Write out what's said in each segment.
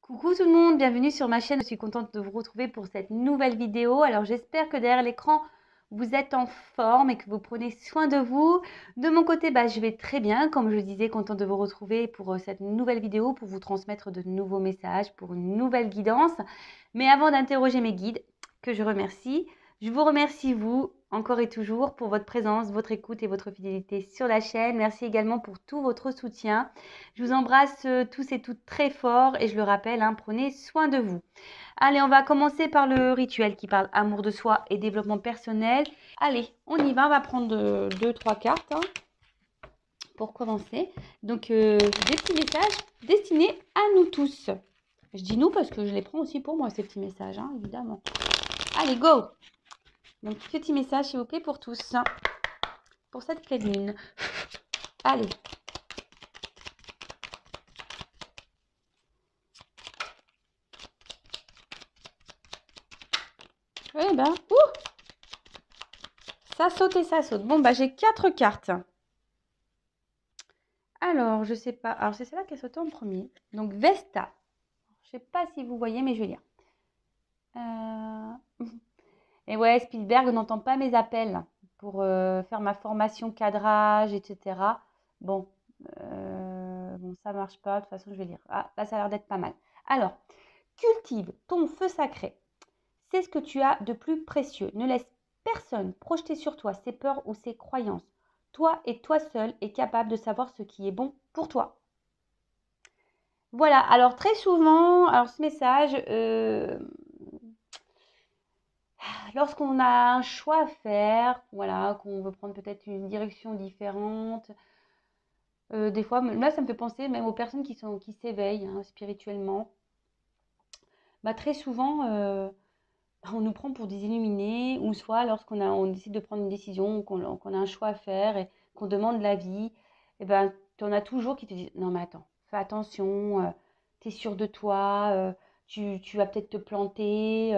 Coucou tout le monde, bienvenue sur ma chaîne. Je suis contente de vous retrouver pour cette nouvelle vidéo. Alors j'espère que derrière l'écran, vous êtes en forme et que vous prenez soin de vous. De mon côté, je vais très bien. Comme je disais, contente de vous retrouver pour cette nouvelle vidéo, pour vous transmettre de nouveaux messages, pour une nouvelle guidance. Mais avant d'interroger mes guides, que je remercie, je vous remercie vous, encore et toujours, pour votre présence, votre écoute et votre fidélité sur la chaîne. Merci également pour tout votre soutien. Je vous embrasse tous et toutes très fort et je le rappelle, prenez soin de vous. Allez, on va commencer par le rituel qui parle amour de soi et développement personnel. Allez, on y va, on va prendre 2-3 cartes pour commencer. Donc, des petits messages destinés à nous tous. Je dis nous parce que je les prends aussi pour moi, ces petits messages, évidemment. Allez, go! Donc, petit message, s'il vous plaît, pour tous. Pour cette pleine lune. Allez. Eh ben, ça saute et ça saute. Bon, j'ai 4 cartes. Alors, je sais pas. Alors, c'est celle-là qui a sauté en premier. Donc, Vesta. Je sais pas si vous voyez, mais je vais lire. Et ouais, Spielberg n'entend pas mes appels pour faire ma formation cadrage, etc. Bon, ça marche pas. De toute façon, je vais lire. Ah, là, ça a l'air d'être pas mal. Alors, cultive ton feu sacré. C'est ce que tu as de plus précieux. Ne laisse personne projeter sur toi ses peurs ou ses croyances. Toi et toi seul es capable de savoir ce qui est bon pour toi. Voilà, alors très souvent, ce message, lorsqu'on a un choix à faire, voilà, qu'on veut prendre peut-être une direction différente, des fois, là ça me fait penser même aux personnes qui s'éveillent spirituellement. Très souvent, on nous prend pour des illuminés, ou soit on décide de prendre une décision, qu'on a un choix à faire et qu'on demande l'avis, et tu en as toujours qui te disent non mais attends, fais attention, tu es sûr de toi, tu vas peut-être te planter.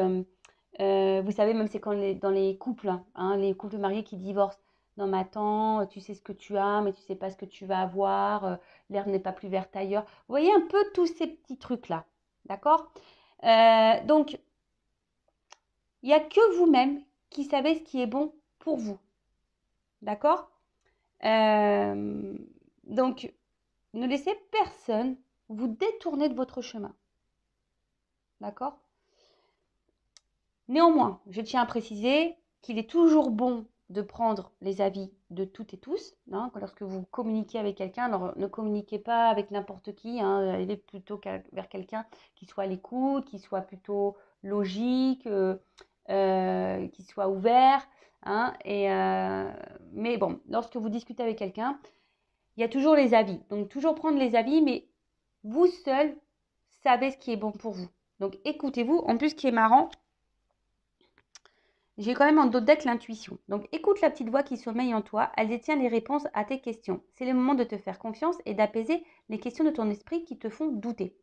Vous savez, même c'est dans les couples, les couples mariés qui divorcent. Non mais attends, tu sais ce que tu as, mais tu sais pas ce que tu vas avoir, l'herbe n'est pas plus verte ailleurs. Vous voyez un peu tous ces petits trucs-là, d'accord? Donc, il n'y a que vous-même qui savez ce qui est bon pour vous. D'accord? Donc, ne laissez personne vous détourner de votre chemin. D'accord? Néanmoins, je tiens à préciser qu'il est toujours bon de prendre les avis de toutes et tous. Lorsque vous communiquez avec quelqu'un, alors ne communiquez pas avec n'importe qui. Allez plutôt vers quelqu'un qui soit à l'écoute, qui soit plutôt logique, qui soit ouvert. Mais bon, lorsque vous discutez avec quelqu'un, il y a toujours les avis. Donc, toujours prendre les avis, mais vous seul savez ce qui est bon pour vous. Donc, écoutez-vous. En plus, ce qui est marrant, j'ai quand même en dos de deck l'intuition. Donc, écoute la petite voix qui sommeille en toi. Elle détient les réponses à tes questions. C'est le moment de te faire confiance et d'apaiser les questions de ton esprit qui te font douter.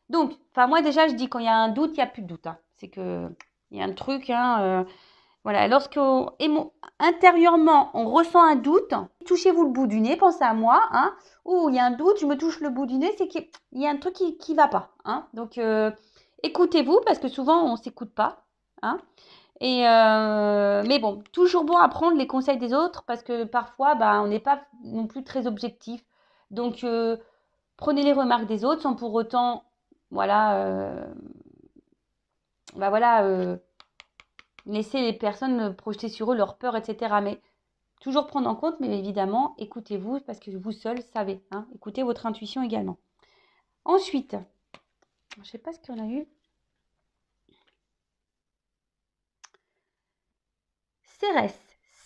Donc, moi déjà, je dis quand il y a un doute, il n'y a plus de doute. C'est que il y a un truc, voilà, lorsque intérieurement, on ressent un doute, touchez-vous le bout du nez, pensez à moi, ou il y a un doute, je me touche le bout du nez, c'est qu'il y a un truc qui ne va pas. Donc, écoutez-vous, parce que souvent, on ne s'écoute pas. Mais bon, toujours bon à prendre les conseils des autres, parce que parfois, on n'est pas non plus très objectif. Donc, prenez les remarques des autres sans pour autant, voilà, laisser les personnes projeter sur eux leurs peurs, etc. Mais toujours prendre en compte, mais évidemment, écoutez-vous parce que vous seul savez. Écoutez votre intuition également. Ensuite, je ne sais pas ce qu'il y en a eu. Cérès,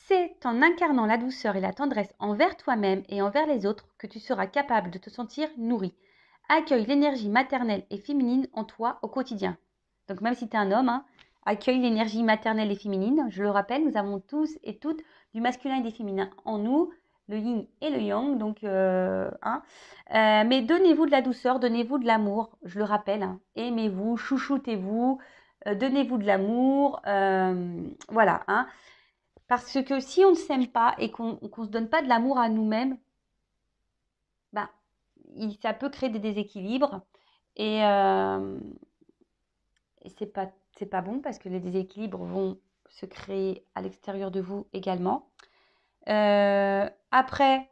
c'est en incarnant la douceur et la tendresse envers toi-même et envers les autres que tu seras capable de te sentir nourri. Accueille l'énergie maternelle et féminine en toi au quotidien. Donc même si tu es un homme, accueille l'énergie maternelle et féminine. Je le rappelle, nous avons tous et toutes du masculin et du féminin en nous, le yin et le yang. Donc, mais donnez-vous de la douceur, donnez-vous de l'amour. Je le rappelle, aimez-vous, chouchoutez-vous, donnez-vous de l'amour. Voilà. Parce que si on ne s'aime pas et qu'on ne se donne pas de l'amour à nous-mêmes, ça peut créer des déséquilibres Et c'est pas bon parce que les déséquilibres vont se créer à l'extérieur de vous également. Après,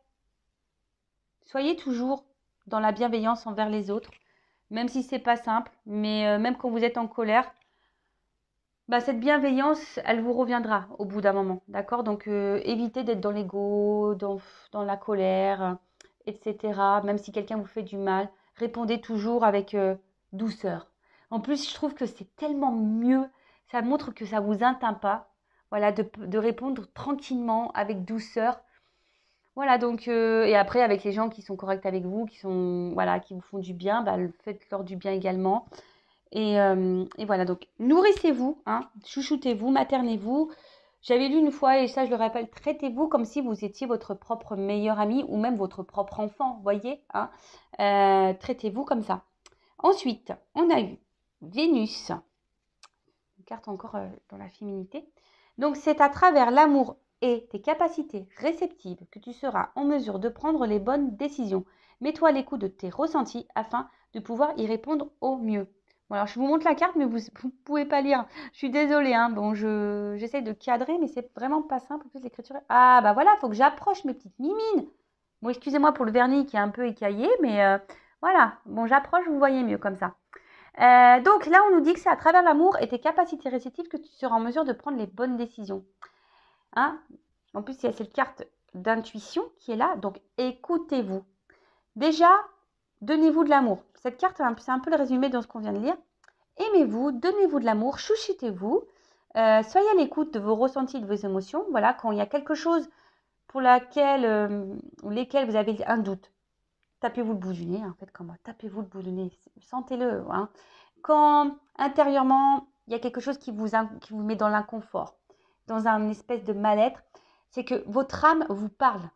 soyez toujours dans la bienveillance envers les autres, même si c'est pas simple, mais même quand vous êtes en colère, bah, cette bienveillance, elle vous reviendra au bout d'un moment, d'accord? Donc, évitez d'être dans l'ego, dans la colère, etc. Même si quelqu'un vous fait du mal, répondez toujours avec douceur. En plus, je trouve que c'est tellement mieux, ça montre que ça vous atteint pas, voilà, de répondre tranquillement, avec douceur. Voilà, donc, et après, avec les gens qui sont corrects avec vous, voilà, qui vous font du bien, bah, faites-leur du bien également. Et voilà, donc nourrissez-vous, hein, chouchoutez-vous, maternez-vous. J'avais lu une fois, et ça je le rappelle, traitez-vous comme si vous étiez votre propre meilleur ami ou même votre propre enfant, voyez, hein. Traitez-vous comme ça. Ensuite, on a eu Vénus, une carte encore dans la féminité. Donc c'est à travers l'amour et tes capacités réceptives que tu seras en mesure de prendre les bonnes décisions. Mets-toi à l'écoute de tes ressentis afin de pouvoir y répondre au mieux. Bon, alors je vous montre la carte, mais vous ne pouvez pas lire. Je suis désolée, hein. Bon, j'essaie de cadrer, mais c'est vraiment pas simple. En plus, l'écriture. Ah, bah voilà, il faut que j'approche mes petites mimines. Bon, excusez-moi pour le vernis qui est un peu écaillé, mais voilà. Bon, j'approche, vous voyez mieux comme ça. Donc là, on nous dit que c'est à travers l'amour et tes capacités réceptives que tu seras en mesure de prendre les bonnes décisions. Hein? En plus, il y a cette carte d'intuition qui est là. Donc, écoutez-vous. Déjà, donnez-vous de l'amour. Cette carte, c'est un peu le résumé de ce qu'on vient de lire. Aimez-vous, donnez-vous de l'amour, chouchoutez-vous. Soyez à l'écoute de vos ressentis, de vos émotions. Voilà, quand il y a quelque chose pour lesquels vous avez un doute, tapez-vous le bout du nez, en fait, comme moi. Tapez-vous le bout du nez, sentez-le. Hein. Quand intérieurement, il y a quelque chose qui vous met dans l'inconfort, dans un espèce de mal-être, c'est que votre âme vous parle.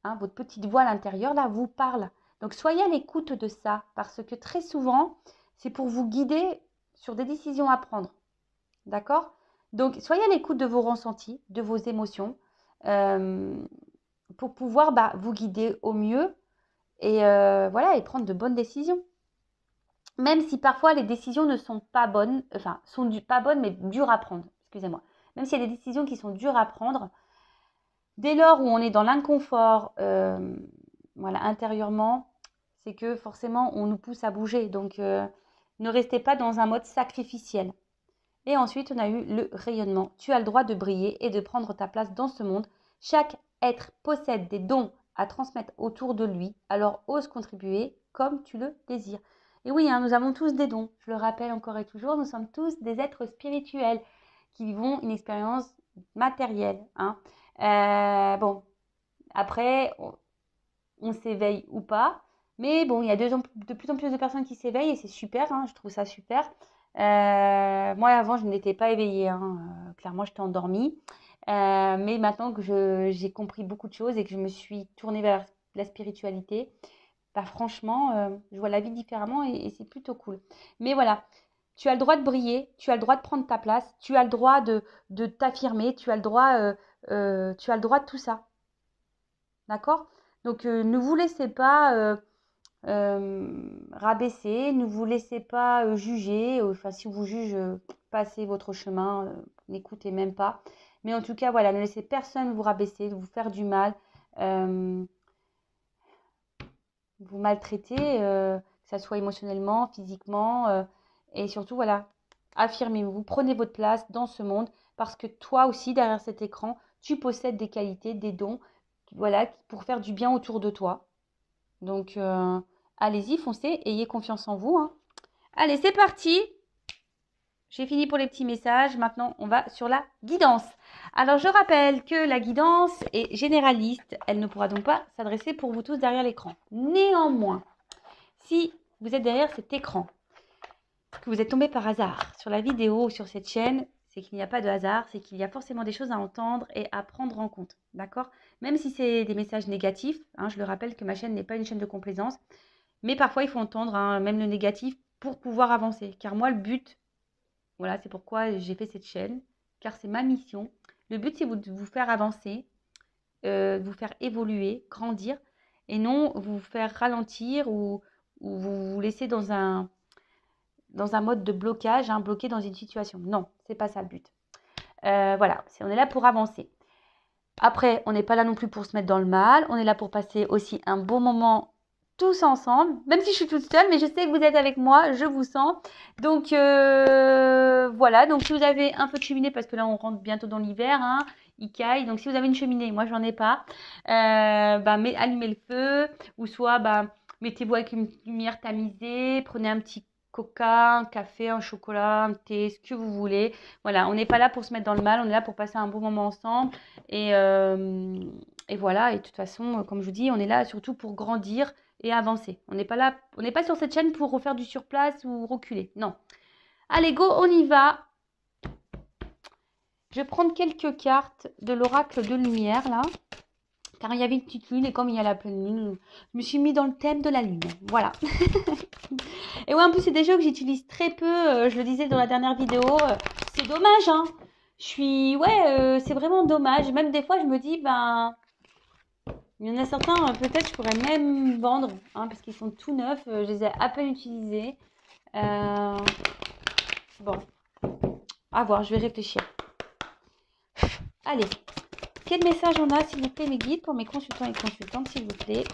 Hein, votre petite voix à l'intérieur, là, vous parle. Donc, soyez à l'écoute de ça, parce que très souvent, c'est pour vous guider sur des décisions à prendre. D'accord? Donc, soyez à l'écoute de vos ressentis, de vos émotions, pour pouvoir vous guider au mieux et voilà, et prendre de bonnes décisions. Même si parfois les décisions ne sont pas bonnes, enfin, pas bonnes, mais dures à prendre, excusez-moi. Même s'il y a des décisions qui sont dures à prendre, dès lors où on est dans l'inconfort, voilà, intérieurement, c'est que forcément, on nous pousse à bouger. Donc, ne restez pas dans un mode sacrificiel. Et ensuite, on a eu le rayonnement. Tu as le droit de briller et de prendre ta place dans ce monde. Chaque être possède des dons à transmettre autour de lui. Alors, ose contribuer comme tu le désires. Et oui, hein, nous avons tous des dons. Je le rappelle encore et toujours, nous sommes tous des êtres spirituels qui vivons une expérience matérielle. Hein. Bon, après, on s'éveille ou pas. Mais bon, il y a de plus en plus de personnes qui s'éveillent et c'est super, hein, je trouve ça super. Moi, avant, je n'étais pas éveillée, hein, clairement, j'étais endormie. Mais maintenant que j'ai compris beaucoup de choses et que je me suis tournée vers la spiritualité, bah, franchement, je vois la vie différemment et c'est plutôt cool. Mais voilà, tu as le droit de briller, tu as le droit de prendre ta place, tu as le droit de t'affirmer, tu as le droit de tout ça. D'accord? Donc, ne vous laissez pas rabaisser, ne vous laissez pas juger. Enfin, si on vous juge, passez votre chemin, n'écoutez même pas. Mais en tout cas, voilà, ne laissez personne vous rabaisser, vous faire du mal, vous maltraiter, que ça soit émotionnellement, physiquement. Et surtout, voilà, affirmez-vous, prenez votre place dans ce monde parce que toi aussi, derrière cet écran, tu possèdes des qualités, des dons, voilà, pour faire du bien autour de toi. Donc, allez-y, foncez, ayez confiance en vous. Hein. Allez, c'est parti. J'ai fini pour les petits messages. Maintenant, on va sur la guidance. Alors, je rappelle que la guidance est généraliste. Elle ne pourra donc pas s'adresser pour vous tous derrière l'écran. Néanmoins, si vous êtes derrière cet écran, que vous êtes tombé par hasard sur la vidéo ou sur cette chaîne, c'est qu'il n'y a pas de hasard, c'est qu'il y a forcément des choses à entendre et à prendre en compte. D'accord? Même si c'est des messages négatifs, hein, je le rappelle que ma chaîne n'est pas une chaîne de complaisance, mais parfois il faut entendre hein, même le négatif pour pouvoir avancer. Car moi, le but, voilà, c'est pourquoi j'ai fait cette chaîne, car c'est ma mission. Le but, c'est de vous faire avancer, vous faire évoluer, grandir, et non vous faire ralentir ou vous vous laissez dans un mode de blocage, hein, bloqué dans une situation. Non, c'est pas ça le but. Voilà, on est là pour avancer. Après, on n'est pas là non plus pour se mettre dans le mal. On est là pour passer aussi un bon moment tous ensemble. Même si je suis toute seule, mais je sais que vous êtes avec moi, je vous sens. Donc, voilà. Donc, si vous avez un feu de cheminée, parce que là, on rentre bientôt dans l'hiver, hein, il caille. Donc, si vous avez une cheminée, moi, j'en ai pas, allumez le feu. Ou soit, mettez-vous avec une lumière tamisée. Prenez un petit coca, un café, un chocolat, un thé, ce que vous voulez. Voilà, on n'est pas là pour se mettre dans le mal. On est là pour passer un bon moment ensemble. Et, et voilà, et de toute façon, comme je vous dis, on est là surtout pour grandir et avancer. On n'est pas là, on n'est pas sur cette chaîne pour refaire du surplace ou reculer. Non. Allez, go, on y va. Je vais prendre quelques cartes de l'oracle de lumière, là. Car il y avait une petite lune et comme il y a la pleine lune, je me suis mis dans le thème de la lune. Voilà. Et ouais, en plus, c'est des jeux que j'utilise très peu. Je le disais dans la dernière vidéo. C'est dommage, hein. C'est vraiment dommage. Même des fois, je me dis, il y en a certains, peut-être je pourrais même vendre, hein, parce qu'ils sont tout neufs. Je les ai à peine utilisés. Bon, à voir, je vais réfléchir. Allez, quel message on a, s'il vous plaît, mes guides, pour mes consultants et consultantes, s'il vous plaît.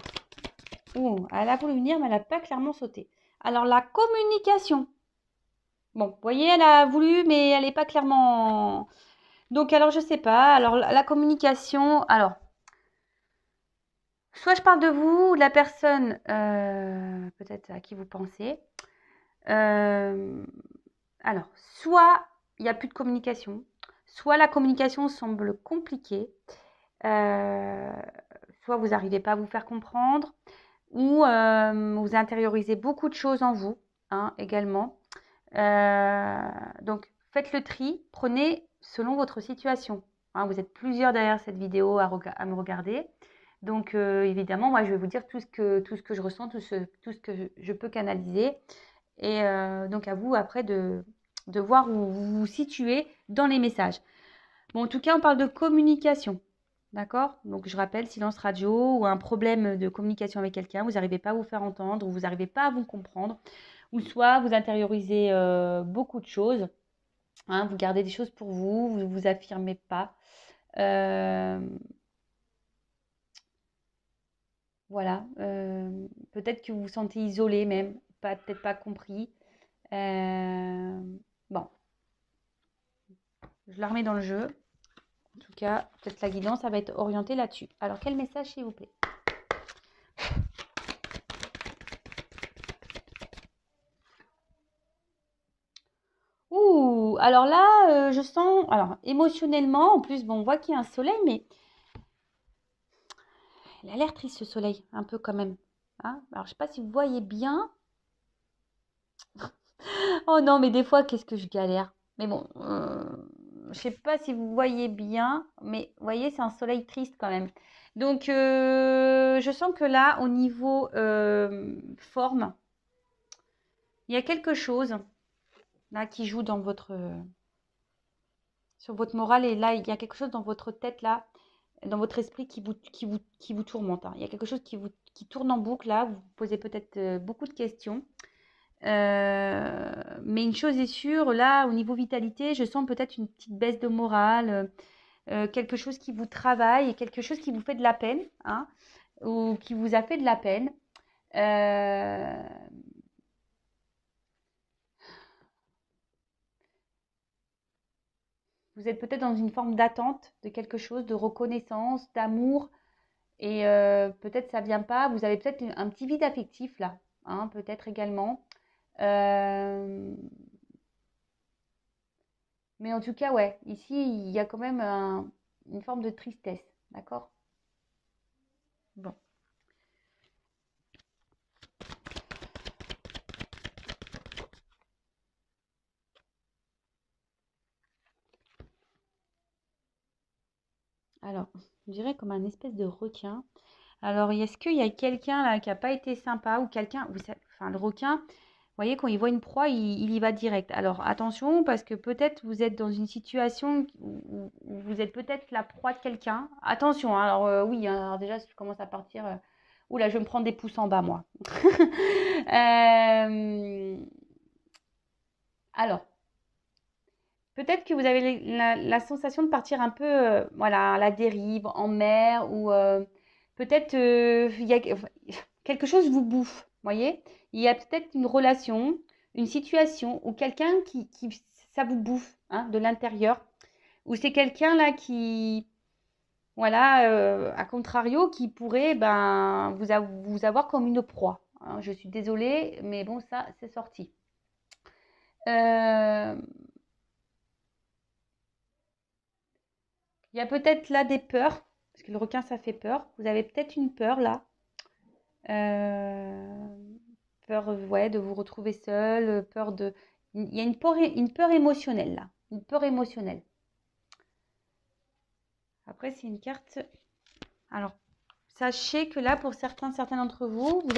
Ouh, elle a voulu venir, mais elle n'a pas clairement sauté. Alors, la communication. Bon, vous voyez, elle a voulu, mais elle n'est pas clairement... Donc, alors, je sais pas. Alors, la communication... Alors, soit je parle de vous, de la personne peut-être à qui vous pensez. Alors, soit il n'y a plus de communication, soit la communication semble compliquée, soit vous n'arrivez pas à vous faire comprendre, ou vous intériorisez beaucoup de choses en vous, hein, également. Donc, faites le tri, prenez selon votre situation. Hein, vous êtes plusieurs derrière cette vidéo à me regarder. Donc, évidemment, moi, je vais vous dire tout ce que je ressens, tout ce que je peux canaliser. Et donc, à vous, après, de voir où vous vous situez dans les messages. Bon, en tout cas, on parle de communication. D'accord? Donc, je rappelle, silence radio ou un problème de communication avec quelqu'un, vous n'arrivez pas à vous faire entendre ou vous n'arrivez pas à vous comprendre. Ou soit vous intériorisez beaucoup de choses. Hein, vous gardez des choses pour vous, vous ne vous affirmez pas. Voilà. Peut-être que vous vous sentez isolé même, peut-être pas compris. Bon, je la remets dans le jeu. En tout cas, peut-être la guidance, ça va être orienté là-dessus. Alors, quel message, s'il vous plaît? Ouh, alors là, je sens, alors émotionnellement, en plus, bon, on voit qu'il y a un soleil, mais il a l'air triste ce soleil, un peu quand même. Hein, alors, je sais pas si vous voyez bien. Oh non, mais des fois, qu'est-ce que je galère. Mais bon, je sais pas si vous voyez bien, mais vous voyez, c'est un soleil triste quand même. Donc, je sens que là, au niveau forme, il y a quelque chose là qui joue dans sur votre morale. Et là, il y a quelque chose dans votre tête, là, dans votre esprit qui vous tourmente. Hein. Il y a quelque chose qui tourne en boucle, là. Vous vous posez peut-être beaucoup de questions. Mais une chose est sûre, là, au niveau vitalité, je sens peut-être une petite baisse de morale, quelque chose qui vous travaille et quelque chose qui vous fait de la peine, hein, ou qui vous a fait de la peine. Euh, vous êtes peut-être dans une forme d'attente de quelque chose, de reconnaissance, d'amour, et peut-être ça vient pas. Vous avez peut-être un petit vide affectif là, hein, peut-être également. Euh, Mais en tout cas, ouais, ici, il y a quand même une forme de tristesse, d'accord? Bon. Alors, je dirais comme un espèce de requin. Alors, est-ce qu'il y a quelqu'un là qui n'a pas été sympa ou quelqu'un, enfin le requin, vous voyez, quand il voit une proie, il y va direct. Alors, attention, parce que peut-être vous êtes dans une situation où vous êtes peut-être la proie de quelqu'un. Attention, hein, alors oui, hein, alors déjà, je commence à partir. Oula, je vais me prendre des pouces en bas, moi. Euh, alors, peut-être que vous avez la sensation de partir un peu voilà, à la dérive, en mer, ou peut-être il y a quelque chose vous bouffe, voyez? Il y a peut-être une relation, une situation, ou quelqu'un ça vous bouffe hein, de l'intérieur, ou c'est quelqu'un là qui, voilà, à contrario, qui pourrait ben, vous avoir comme une proie. Hein. Je suis désolée, mais bon, ça, c'est sorti. Euh, Il y a peut-être là des peurs, parce que le requin, ça fait peur. Vous avez peut-être une peur là. Euh, peur ouais, de vous retrouver seul, peur de... Il y a une peur émotionnelle là. Une peur émotionnelle. Après, c'est une carte... Alors, sachez que là, pour certains d'entre vous, vous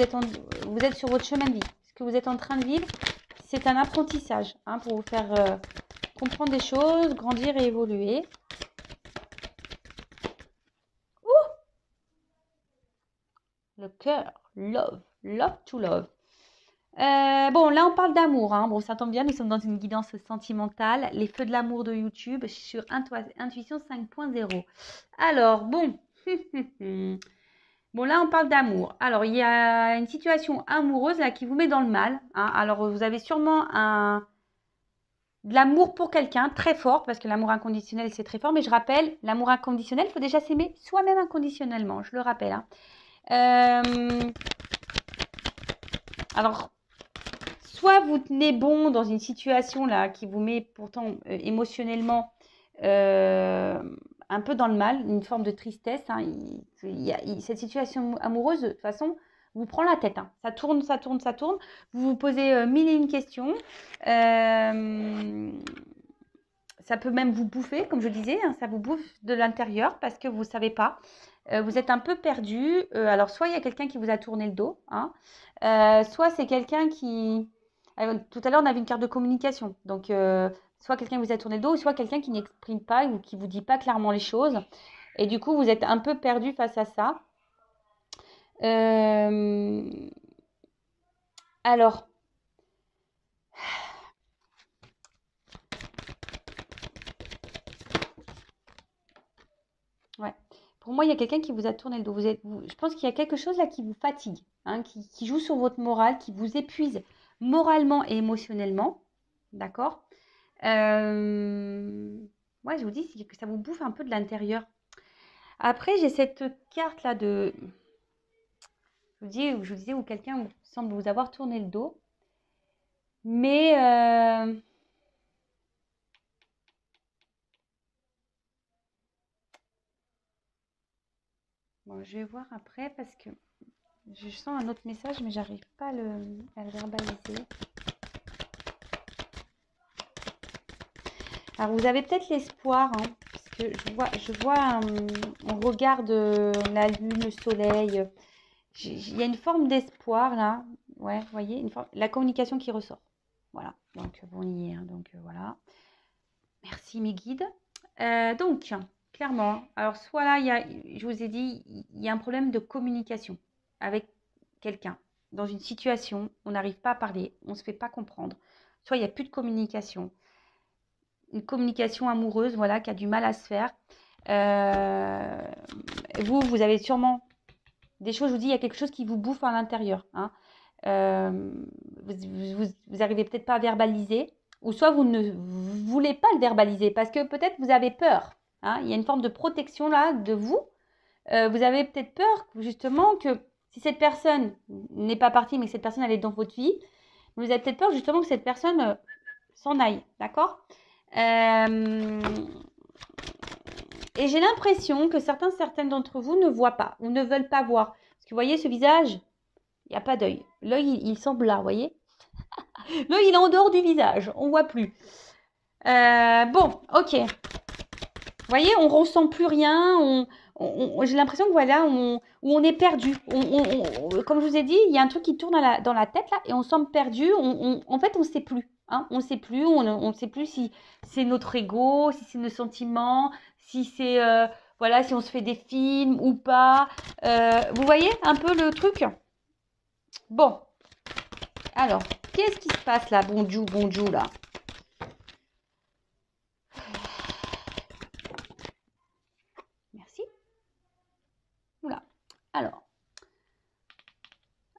êtes sur votre chemin de vie. Ce que vous êtes en train de vivre, c'est un apprentissage hein, pour vous faire comprendre des choses, grandir et évoluer. Le cœur, love to love. Bon, là, on parle d'amour. Hein. Bon, ça tombe bien, nous sommes dans une guidance sentimentale. Les feux de l'amour de YouTube sur Intuition 5.0. Alors, bon. Bon, là, on parle d'amour. Alors, il y a une situation amoureuse là qui vous met dans le mal. Hein. Alors, vous avez sûrement de l'amour pour quelqu'un très fort, parce que l'amour inconditionnel, c'est très fort. Mais je rappelle, l'amour inconditionnel, il faut déjà s'aimer soi-même inconditionnellement. Je le rappelle. Hein. Alors, soit vous tenez bon dans une situation là qui vous met pourtant émotionnellement un peu dans le mal, une forme de tristesse. Hein. Cette situation amoureuse, de toute façon, vous prend la tête. Hein. Ça tourne, ça tourne, ça tourne. Vous vous posez mille et une questions. Ça peut même vous bouffer, comme je disais, hein, ça vous bouffe de l'intérieur parce que vous ne savez pas. Vous êtes un peu perdu. Alors, soit il y a quelqu'un qui vous a tourné le dos, hein, soit c'est quelqu'un qui... tout à l'heure, on avait une carte de communication. Donc, soit quelqu'un vous a tourné le dos, soit quelqu'un qui n'exprime pas ou qui ne vous dit pas clairement les choses. Et du coup, vous êtes un peu perdu face à ça. Alors, ouais. Pour moi, il y a quelqu'un qui vous a tourné le dos. Je pense qu'il y a quelque chose là qui vous fatigue, hein, qui joue sur votre morale, qui vous épuise moralement et émotionnellement. D'accord Ouais, je vous dis que ça vous bouffe un peu de l'intérieur. Après, j'ai cette carte là de... Je vous disais où quelqu'un semble vous avoir tourné le dos. Mais... Bon, je vais voir après parce que je sens un autre message, mais j'arrive pas à le verbaliser. Alors, vous avez peut-être l'espoir, hein, parce que je vois on regarde la lune, le soleil. Il y a une forme d'espoir là. Ouais, vous voyez, la communication qui ressort. Voilà, donc bon, on y est. Hein, donc voilà. Merci mes guides. Donc, clairement, alors soit là, je vous ai dit, il y a un problème de communication avec quelqu'un. Dans une situation, on n'arrive pas à parler, on ne se fait pas comprendre. Soit il n'y a plus de communication. Une communication amoureuse, voilà, qui a du mal à se faire. Vous avez sûrement des choses, je vous dis, il y a quelque chose qui vous bouffe à l'intérieur. Hein. Vous arrivez peut-être pas à verbaliser, ou soit vous ne voulez pas le verbaliser parce que peut-être vous avez peur. Hein. Il y a une forme de protection là de vous. Vous avez peut-être peur justement que si cette personne n'est pas partie, mais que cette personne elle est dans votre vie, vous avez peut-être peur justement que cette personne s'en aille. D'accord Et j'ai l'impression que certaines d'entre vous ne voient pas ou ne veulent pas voir. Parce que vous voyez ce visage, il n'y a pas d'œil. L'œil, il semble là, vous voyez. L'œil, il est en dehors du visage, on ne voit plus. Bon, ok. Vous voyez, on ne ressent plus rien. J'ai l'impression que voilà, on est perdu. Comme je vous ai dit, il y a un truc qui tourne dans la tête là et on semble perdu. En fait, on ne sait plus. Hein, on ne sait plus. On ne sait plus si c'est notre ego, si c'est nos sentiments, si c'est voilà, si on se fait des films ou pas. Vous voyez un peu le truc? Bon, alors, qu'est-ce qui se passe là, bonjour, là? Merci. Oula.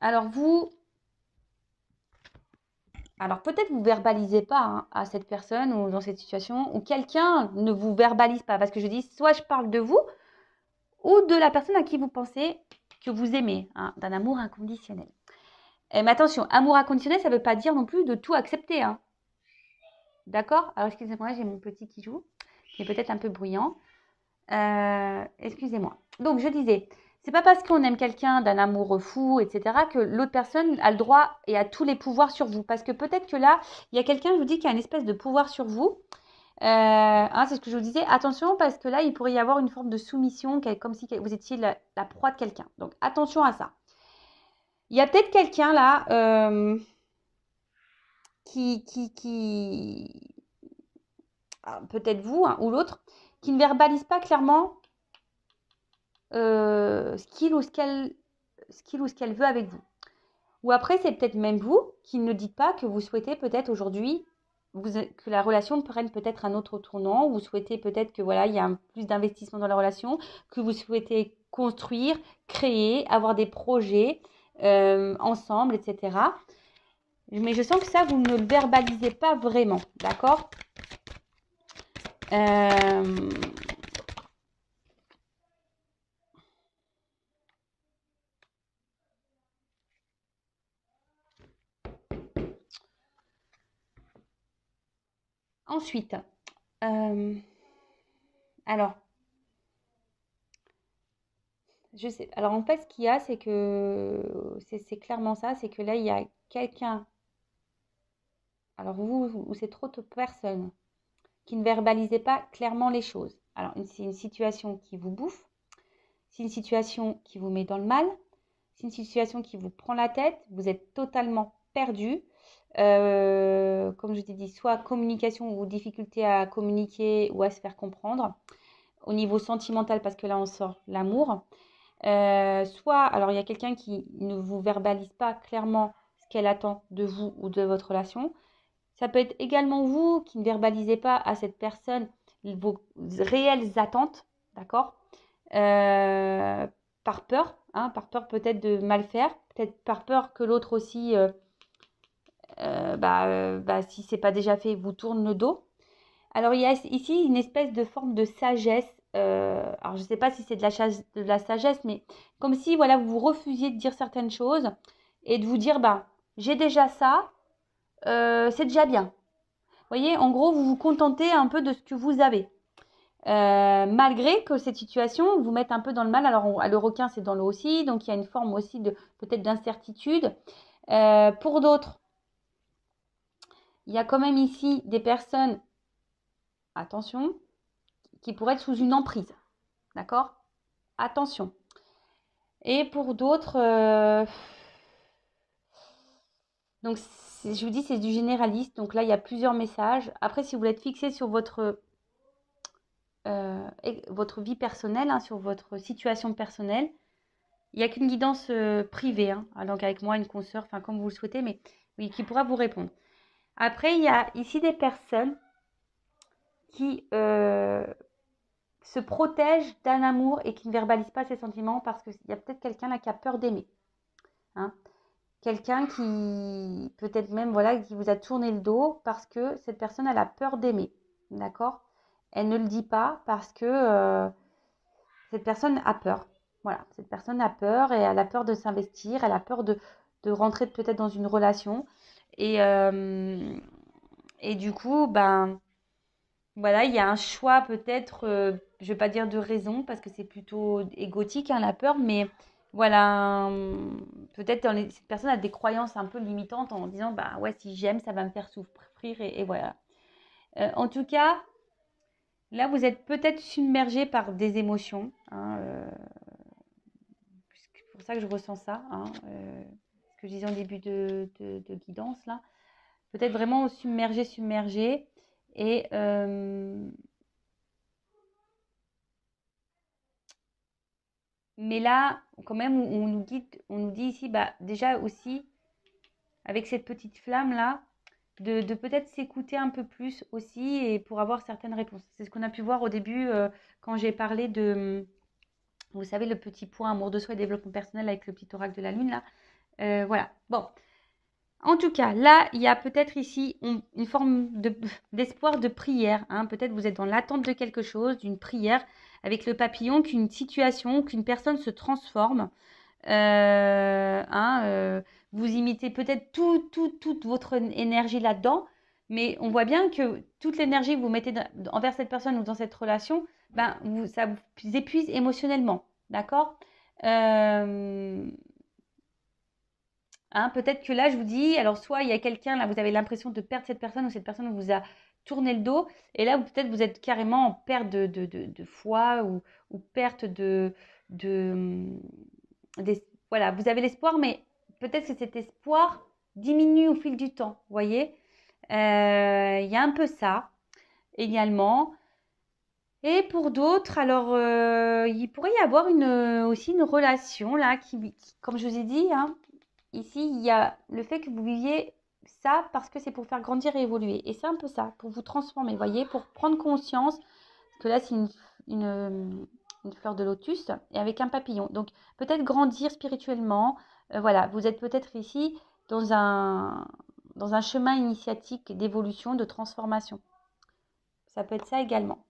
Alors vous, alors peut-être vous verbalisez pas hein, à cette personne ou dans cette situation, ou quelqu'un ne vous verbalise pas, parce que je dis, soit je parle de vous, ou de la personne à qui vous pensez que vous aimez, hein, d'un amour inconditionnel. Mais attention, amour inconditionnel, ça ne veut pas dire non plus de tout accepter. Hein. D'accord? Alors excusez-moi, j'ai mon petit qui joue, qui est peut-être un peu bruyant. Excusez-moi. Donc je disais, c'est pas parce qu'on aime quelqu'un d'un amour fou, etc., que l'autre personne a le droit et a tous les pouvoirs sur vous. Parce que peut-être que là, il y a quelqu'un, je vous dis, qui a une espèce de pouvoir sur vous. Hein, c'est ce que je vous disais. Attention, parce que là, il pourrait y avoir une forme de soumission, comme si vous étiez la proie de quelqu'un. Donc attention à ça. Il y a peut-être quelqu'un là qui peut-être vous hein, ou l'autre, qui ne verbalise pas clairement ce qu'il ou ce qu'elle veut avec vous. Ou après, c'est peut-être même vous qui ne dites pas que vous souhaitez peut-être aujourd'hui que la relation prenne peut-être un autre tournant, vous souhaitez peut-être que voilà, il y a plus d'investissement dans la relation, que vous souhaitez construire, créer, avoir des projets ensemble, etc. Mais je sens que ça, vous ne le verbalisez pas vraiment, d'accord? Ensuite, alors, je sais. Alors en fait, ce qu'il y a, c'est que c'est clairement ça, c'est que là, il y a quelqu'un, alors vous, ou c'est trop de personnes qui ne verbalisez pas clairement les choses. Alors, c'est une situation qui vous bouffe, c'est une situation qui vous met dans le mal, c'est une situation qui vous prend la tête, vous êtes totalement perdu. Comme je t'ai dit, soit communication ou difficulté à communiquer ou à se faire comprendre. Au niveau sentimental, parce que là, on sort l'amour. Soit, alors il y a quelqu'un qui ne vous verbalise pas clairement ce qu'elle attend de vous ou de votre relation. Ça peut être également vous qui ne verbalisez pas à cette personne vos réelles attentes, d'accord? Par peur, hein, par peur peut-être de mal faire, peut-être par peur que l'autre aussi, si c'est pas déjà fait, vous tourne le dos. Alors il y a ici une espèce de forme de sagesse. Alors je ne sais pas si c'est de la sagesse, mais comme si voilà vous refusiez de dire certaines choses et de vous dire bah j'ai déjà ça, c'est déjà bien. Vous voyez, en gros, vous vous contentez un peu de ce que vous avez. Malgré que cette situation vous mette un peu dans le mal. Alors, le requin, c'est dans l'eau aussi, donc il y a une forme aussi de peut-être d'incertitude. Pour d'autres, il y a quand même ici des personnes, attention, qui pourraient être sous une emprise. D'accord? Attention. Et pour d'autres, donc je vous dis, c'est du généraliste. Donc là, il y a plusieurs messages. Après, si vous voulez être fixé sur votre vie personnelle, hein, sur votre situation personnelle, il n'y a qu'une guidance privée, hein, donc avec moi, une consoeur, enfin comme vous le souhaitez, mais oui, qui pourra vous répondre. Après, il y a ici des personnes qui se protègent d'un amour et qui ne verbalisent pas ses sentiments parce qu'il y a peut-être quelqu'un là qui a peur d'aimer. Hein. Quelqu'un qui, peut-être même, voilà, qui vous a tourné le dos parce que cette personne, elle a peur d'aimer. D'accord? Elle ne le dit pas parce que cette personne a peur. Voilà, cette personne a peur et elle a peur de s'investir, elle a peur de rentrer peut-être dans une relation. Et du coup, ben, voilà, il y a un choix peut-être, je ne vais pas dire de raison parce que c'est plutôt égotique, hein, la peur, mais voilà, peut-être cette personne a des croyances un peu limitantes en disant, bah ouais, si j'aime, ça va me faire souffrir et voilà. En tout cas, là, vous êtes peut-être submergé par des émotions, hein, c'est pour ça que je ressens ça, hein, ce que je disais en début de guidance, là. Peut-être vraiment submergé. Et Mais là, quand même, on nous guide, on nous dit ici, bah, déjà aussi, avec cette petite flamme-là, de peut-être s'écouter un peu plus aussi et pour avoir certaines réponses. C'est ce qu'on a pu voir au début quand j'ai parlé de, vous savez, le petit point amour de soi et développement personnel avec le petit oracle de la lune, là. Voilà. Bon. En tout cas, là, il y a peut-être ici une forme d'espoir de prière. Hein. Peut-être vous êtes dans l'attente de quelque chose, d'une prière, avec le papillon, qu'une situation, qu'une personne se transforme. Vous imitez peut-être toute votre énergie là-dedans, mais on voit bien que toute l'énergie que vous mettez envers cette personne ou dans cette relation, ben, ça vous épuise émotionnellement. D'accord. Peut-être que là, je vous dis, alors soit il y a quelqu'un, là, vous avez l'impression de perdre cette personne ou cette personne vous a tourné le dos, et là, peut-être vous êtes carrément en perte de foi ou perte voilà, vous avez l'espoir, mais peut-être que cet espoir diminue au fil du temps, vous voyez. Il y a un peu ça également. Et pour d'autres, alors, il pourrait y avoir aussi une relation là comme je vous ai dit, hein, ici, il y a le fait que vous viviez ça parce que c'est pour faire grandir et évoluer. Et c'est un peu ça, pour vous transformer, vous voyez, pour prendre conscience, que là, c'est une fleur de lotus et avec un papillon. Donc, peut-être grandir spirituellement. Voilà, vous êtes peut-être ici dans un chemin initiatique d'évolution, de transformation. Ça peut être ça également.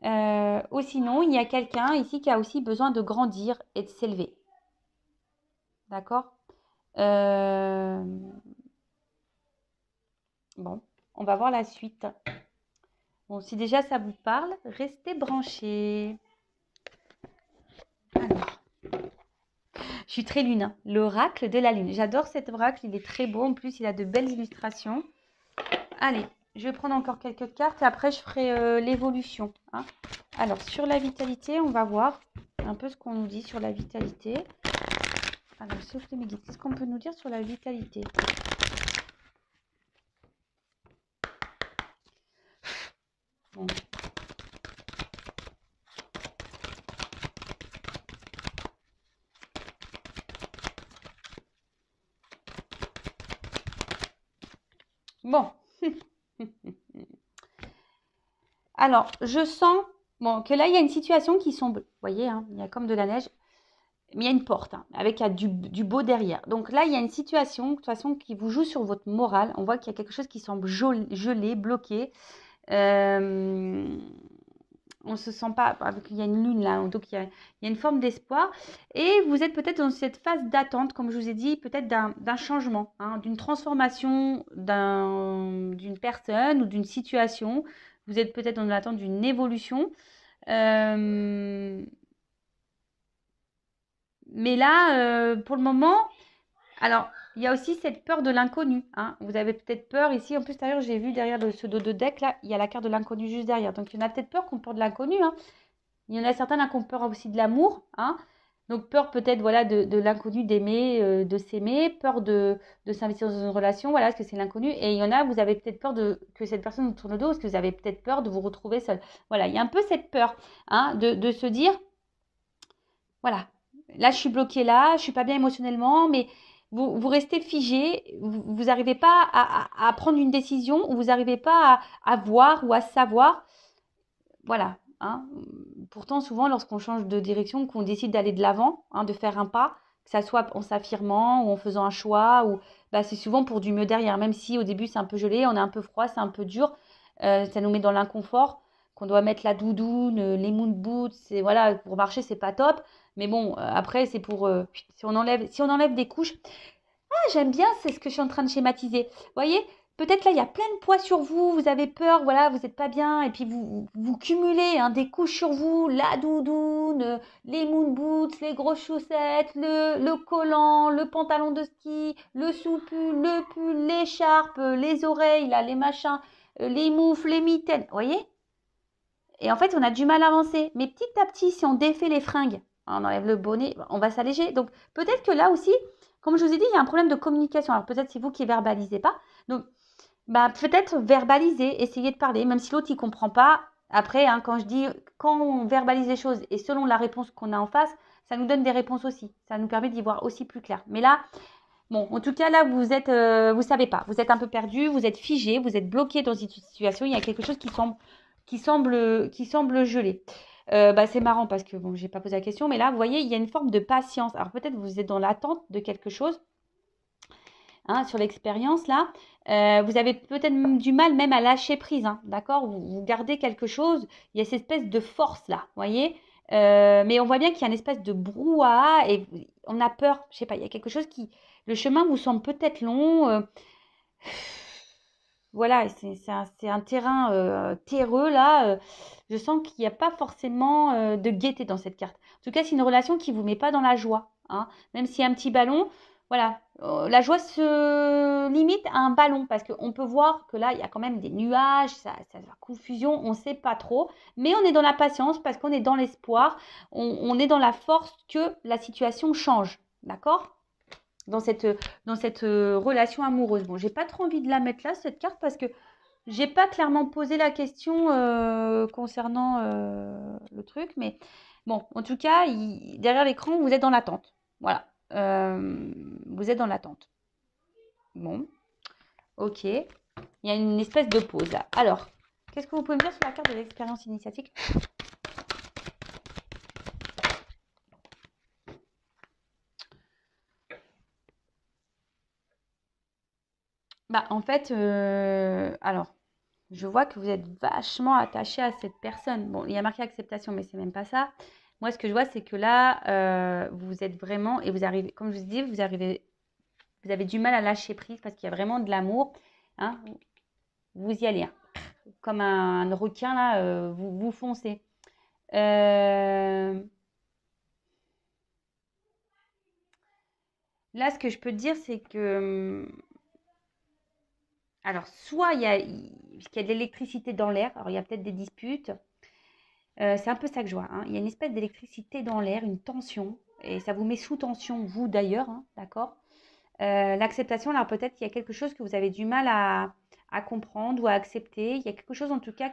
Ou sinon, il y a quelqu'un ici qui a aussi besoin de grandir et de s'élever. D'accord. Bon, on va voir la suite. Bon, si déjà ça vous parle, restez branchés. Alors, je suis très lune, hein. L'oracle de la lune. J'adore cet oracle, il est très beau. En plus, il a de belles illustrations. Allez, je vais prendre encore quelques cartes et après, je ferai l'évolution. Hein. Alors, sur la vitalité, on va voir un peu ce qu'on nous dit sur la vitalité. Alors, s'il vous plaît, mes guides, qu'est-ce qu'on peut nous dire sur la vitalité ? Bon. Bon. Alors, je sens que là, il y a une situation qui semble, vous voyez, hein, il y a comme de la neige, mais il y a une porte, hein, avec du beau derrière. Donc là, il y a une situation, de toute façon, qui vous joue sur votre morale. On voit qu'il y a quelque chose qui semble gelé, bloqué. On ne se sent pas, il y a une lune là, donc il y a une forme d'espoir. Et vous êtes peut-être dans cette phase d'attente, comme je vous ai dit, peut-être d'un changement, hein, d'une transformation d'une personne ou d'une situation. Vous êtes peut-être dans l'attente d'une évolution. Mais là, pour le moment, alors, il y a aussi cette peur de l'inconnu. Hein. Vous avez peut-être peur ici. En plus, d'ailleurs, j'ai vu derrière ce dos de deck, là, il y a la carte de l'inconnu juste derrière. Donc, il y en a peut-être peur qu'on peur de l'inconnu. Hein. Il y en a certains là, qui ont peur aussi de l'amour. Hein. Donc, peur peut-être voilà, de l'inconnu, d'aimer, de s'aimer. Peur de s'investir dans une relation, voilà, parce que c'est l'inconnu. Et il y en a, vous avez peut-être peur que cette personne vous tourne le dos, parce que vous avez peut-être peur de vous retrouver seul. Voilà, il y a un peu cette peur hein, de se dire, voilà, là, je suis bloquée là, je ne suis pas bien émotionnellement, mais vous restez figé, vous n'arrivez pas à prendre une décision, ou vous n'arrivez pas à voir ou à savoir. Voilà. Hein. Pourtant, souvent, lorsqu'on change de direction, qu'on décide d'aller de l'avant, hein, de faire un pas, que ça soit en s'affirmant ou en faisant un choix, ou c'est souvent pour du mieux derrière. Même si au début, c'est un peu gelé, on est un peu froid, c'est un peu dur, ça nous met dans l'inconfort, qu'on doit mettre la doudoune, les moon boots, voilà, pour marcher, c'est pas top. Mais bon, après, c'est pour si on enlève des couches. Ah, j'aime bien, c'est ce que je suis en train de schématiser. Vous voyez, peut-être là, il y a plein de poids sur vous, vous avez peur, voilà, vous n'êtes pas bien, et puis vous cumulez hein, des couches sur vous, la doudoune, les moon boots, les grosses chaussettes, le collant, le pantalon de ski, le sous-pull, le pull, l'écharpe, les oreilles, là, les machins, les moufles, les mitaines, vous voyez? Et en fait, on a du mal à avancer. Mais petit à petit, si on défait les fringues, on enlève le bonnet, on va s'alléger. Donc, peut-être que là aussi, comme je vous ai dit, il y a un problème de communication. Alors, peut-être c'est vous qui ne verbalisez pas. Donc, peut-être verbaliser, essayer de parler, même si l'autre, il ne comprend pas. Après, hein, quand on verbalise les choses et selon la réponse qu'on a en face, ça nous donne des réponses aussi. Ça nous permet d'y voir aussi plus clair. Mais là, bon, en tout cas, là, vous êtes, vous savez pas. Vous êtes un peu perdu, vous êtes figé, vous êtes bloqué dans une situation. Il y a quelque chose qui semble gelé. C'est marrant parce que bon, j'ai pas posé la question, mais là, vous voyez, il y a une forme de patience. Alors peut-être vous êtes dans l'attente de quelque chose, hein, sur l'expérience là. Vous avez peut-être du mal même à lâcher prise, hein, d'accord? Vous gardez quelque chose. Il y a cette espèce de force là, vous voyez? Mais on voit bien qu'il y a une espèce de brouhaha et on a peur. Je sais pas, il y a quelque chose qui, le chemin vous semble peut-être long. Voilà, c'est un terrain terreux là. Je sens qu'il n'y a pas forcément de gaieté dans cette carte. En tout cas, c'est une relation qui ne vous met pas dans la joie, hein. Même s'il y a un petit ballon, voilà. La joie se limite à un ballon parce qu'on peut voir que là, il y a quand même des nuages, ça la confusion, on ne sait pas trop. Mais on est dans la patience parce qu'on est dans l'espoir, on est dans la force que la situation change, d'accord? Dans cette, relation amoureuse. Bon, j'ai pas trop envie de la mettre là, cette carte, parce que j'ai pas clairement posé la question concernant le truc. Mais bon, en tout cas, derrière l'écran, vous êtes dans l'attente. Voilà. Vous êtes dans l'attente. Bon, ok. Il y a une espèce de pause là. Alors, qu'est-ce que vous pouvez me dire sur la carte de l'expérience initiatique? En fait, alors, je vois que vous êtes vachement attaché à cette personne. Bon, il y a marqué acceptation, mais c'est même pas ça. Moi, ce que je vois, c'est que là, vous êtes vraiment, et vous arrivez, comme je vous dis, vous avez du mal à lâcher prise parce qu'il y a vraiment de l'amour, hein. Vous y allez, hein. Comme un requin, là, vous foncez. Là, ce que je peux te dire, c'est que, alors, soit puisqu'il y a de l'électricité dans l'air, alors il y a peut-être des disputes. C'est un peu ça que je vois, hein. Il y a une espèce d'électricité dans l'air, une tension, et ça vous met sous tension, vous d'ailleurs, hein, d'accord? L'acceptation, alors peut-être qu'il y a quelque chose que vous avez du mal à comprendre ou à accepter. Il y a quelque chose en tout cas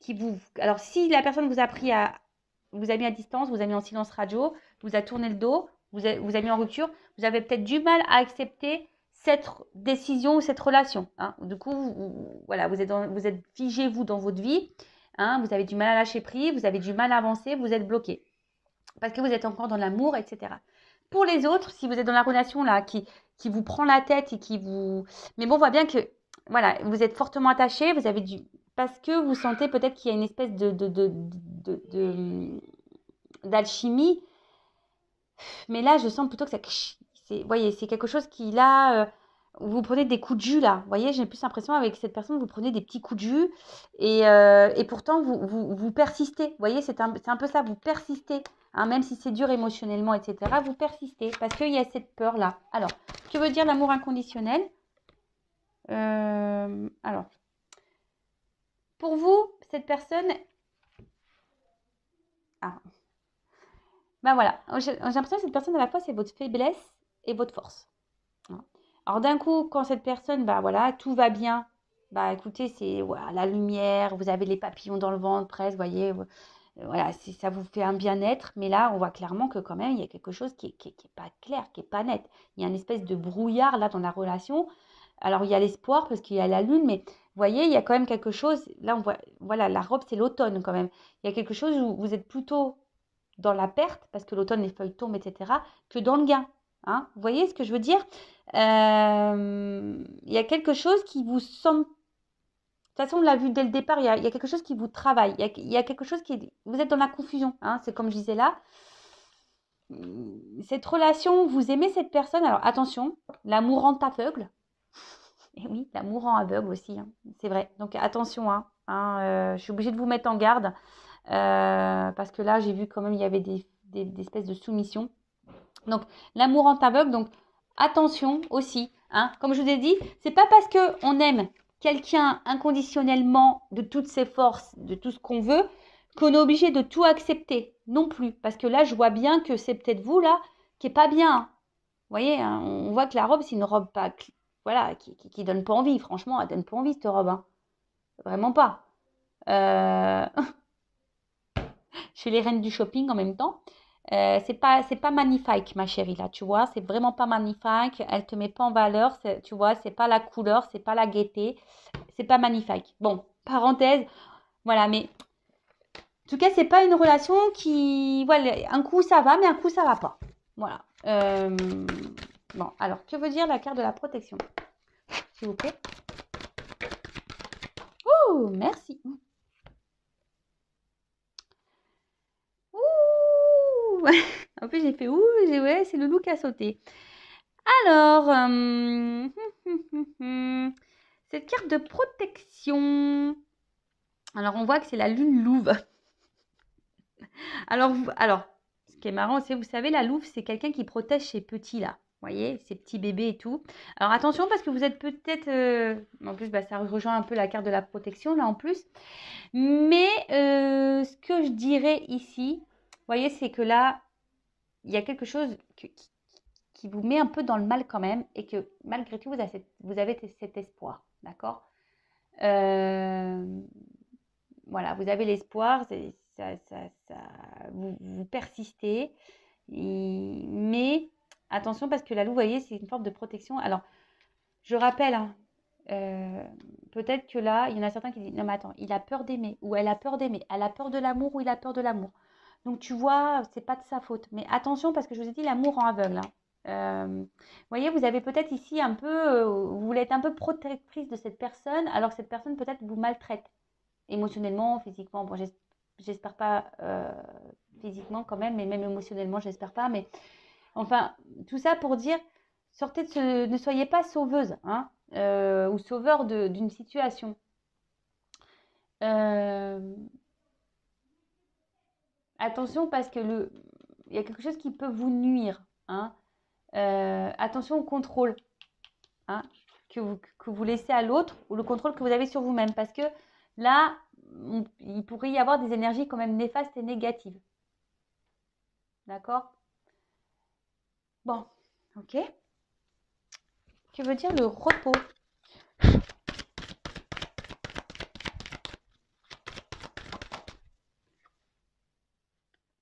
qui vous... Alors si la personne vous a mis à distance, vous a mis en silence radio, vous a tourné le dos, vous a mis en rupture, vous avez peut-être du mal à accepter cette décision ou cette relation, hein. Du coup, voilà, vous êtes figé, vous, dans votre vie, hein. Vous avez du mal à lâcher prise, vous avez du mal à avancer, vous êtes bloqué parce que vous êtes encore dans l'amour, etc. Pour les autres, si vous êtes dans la relation là qui vous prend la tête et qui vous... Mais bon, on voit bien que, voilà, vous êtes fortement attaché, vous avez du... Parce que vous sentez peut-être qu'il y a une espèce d'alchimie. Mais là, je sens plutôt que ça... Vous voyez, c'est quelque chose qui, là... vous prenez des coups de jus, là. Vous voyez, j'ai plus l'impression avec cette personne, vous prenez des petits coups de jus et pourtant, vous persistez. Vous voyez, c'est un peu ça, vous persistez. Hein, même si c'est dur émotionnellement, etc., vous persistez parce qu'il y a cette peur-là. Alors, que veut dire l'amour inconditionnel? Alors, pour vous, cette personne... Ah, voilà. J'ai l'impression que cette personne, à la fois, c'est votre faiblesse et votre force. Alors, d'un coup, quand cette personne, voilà, tout va bien, écoutez, c'est voilà, la lumière, vous avez les papillons dans le ventre presque, vous voyez, voilà, ça vous fait un bien-être. Mais là, on voit clairement que quand même, il y a quelque chose qui est pas clair, qui est pas net. Il y a une espèce de brouillard là dans la relation. Alors, il y a l'espoir parce qu'il y a la lune, mais vous voyez, il y a quand même quelque chose. Là, on voit, voilà, la robe, c'est l'automne quand même. Il y a quelque chose où vous êtes plutôt dans la perte, parce que l'automne, les feuilles tombent, etc., que dans le gain. Hein, vous voyez ce que je veux dire? Il y a quelque chose qui vous semble... De toute façon, on l'a vu dès le départ, il y a quelque chose qui vous travaille. Il y a quelque chose qui... Vous êtes dans la confusion, hein, c'est comme je disais là. Cette relation, vous aimez cette personne. Alors attention, l'amour rend aveugle. Et oui, l'amour rend aveugle aussi, hein, c'est vrai. Donc attention, je suis obligée de vous mettre en garde. Parce que là, j'ai vu quand même il y avait des espèces de soumissions. Donc, l'amour rend aveugle. Donc, attention aussi, hein. Comme je vous ai dit, c'est pas parce qu'on aime quelqu'un inconditionnellement de toutes ses forces, de tout ce qu'on veut, qu'on est obligé de tout accepter non plus. Parce que là, je vois bien que c'est peut-être vous, là, qui est pas bien. Vous voyez, hein, on voit que la robe, c'est une robe pas... Voilà, qui donne pas envie. Franchement, elle donne pas envie, cette robe, hein. Vraiment pas. Je fais les reines du shopping en même temps. c'est pas magnifique, ma chérie, là, tu vois. C'est vraiment pas magnifique. Elle te met pas en valeur, tu vois. C'est pas la couleur, c'est pas la gaieté. C'est pas magnifique. Bon, parenthèse, voilà. Mais en tout cas, c'est pas une relation qui, voilà, un coup ça va, mais un coup ça va pas. Voilà. Bon, alors, que veut dire la carte de la protection, s'il vous plaît? Oh, merci. Ouh. En plus, j'ai fait ouh, ouais, c'est le loup qui a sauté. Alors, cette carte de protection. Alors, on voit que c'est la lune louve. Alors, ce qui est marrant, c'est, vous savez, la louve, c'est quelqu'un qui protège ses petits là. Vous voyez, ses petits bébés et tout. Alors, attention, parce que vous êtes peut-être... en plus, bah, ça rejoint un peu la carte de la protection, là, en plus. Mais ce que je dirais ici, vous voyez, c'est que là, il y a quelque chose qui vous met un peu dans le mal quand même, et que malgré tout, vous avez cet espoir, d'accord? Voilà, vous avez l'espoir, vous persistez, mais attention parce que la loupe, vous voyez, c'est une forme de protection. Alors, je rappelle, hein, euh, peut-être que là, il y en a certains qui disent, non mais attends, il a peur d'aimer, ou elle a peur d'aimer, elle a peur de l'amour, ou il a peur de l'amour. Donc tu vois, c'est pas de sa faute. Mais attention parce que je vous ai dit, l'amour rend aveugle, hein. Vous voyez, vous avez peut-être ici un peu, vous voulez être un peu protectrice de cette personne, alors que cette personne peut-être vous maltraite émotionnellement, physiquement. Bon, j'espère pas physiquement quand même, mais même émotionnellement, j'espère pas. Mais enfin, tout ça pour dire, ne soyez pas sauveuse, hein, ou sauveur d'une situation. Euh, Attention parce que il y a quelque chose qui peut vous nuire, hein. Attention au contrôle, hein, que vous laissez à l'autre ou le contrôle que vous avez sur vous-même. Parce que là, il pourrait y avoir des énergies quand même néfastes et négatives. D'accord? Bon, ok. Que veut dire le repos?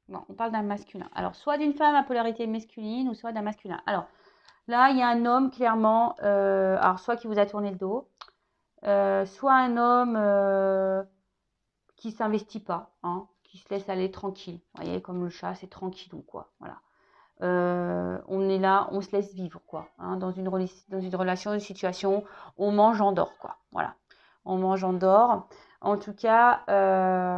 Bon, on parle d'un masculin. Alors, soit d'une femme à polarité masculine ou soit d'un masculin. Alors, là, il y a un homme clairement, alors soit qui vous a tourné le dos, soit un homme qui s'investit pas, hein, qui se laisse aller tranquille. Vous voyez, comme le chat, c'est tranquillou, quoi. Voilà. On est là, on se laisse vivre, quoi. Hein, dans une relation, une situation, on mange, on dort, quoi. Voilà. On mange, on dort. En tout cas,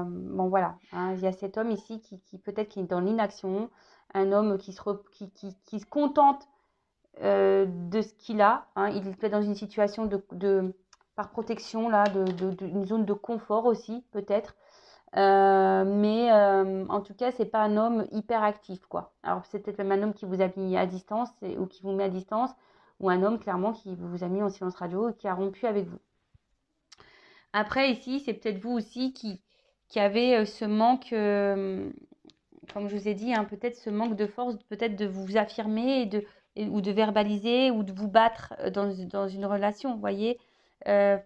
bon voilà, hein, il y a cet homme ici qui peut-être qui est dans l'inaction, un homme qui se contente de ce qu'il a, hein. Il est peut-être dans une situation par protection, là, une zone de confort aussi, peut-être. Mais en tout cas, c'est pas un homme hyper actif, quoi. Alors, c'est peut-être même un homme qui vous a mis à distance ou qui vous met à distance, ou un homme clairement qui vous a mis en silence radio et qui a rompu avec vous. Après, ici, c'est peut-être vous aussi qui avez ce manque, comme je vous ai dit, hein, peut-être ce manque de force, peut-être de vous affirmer ou de verbaliser ou de vous battre dans une relation, vous voyez. Euh,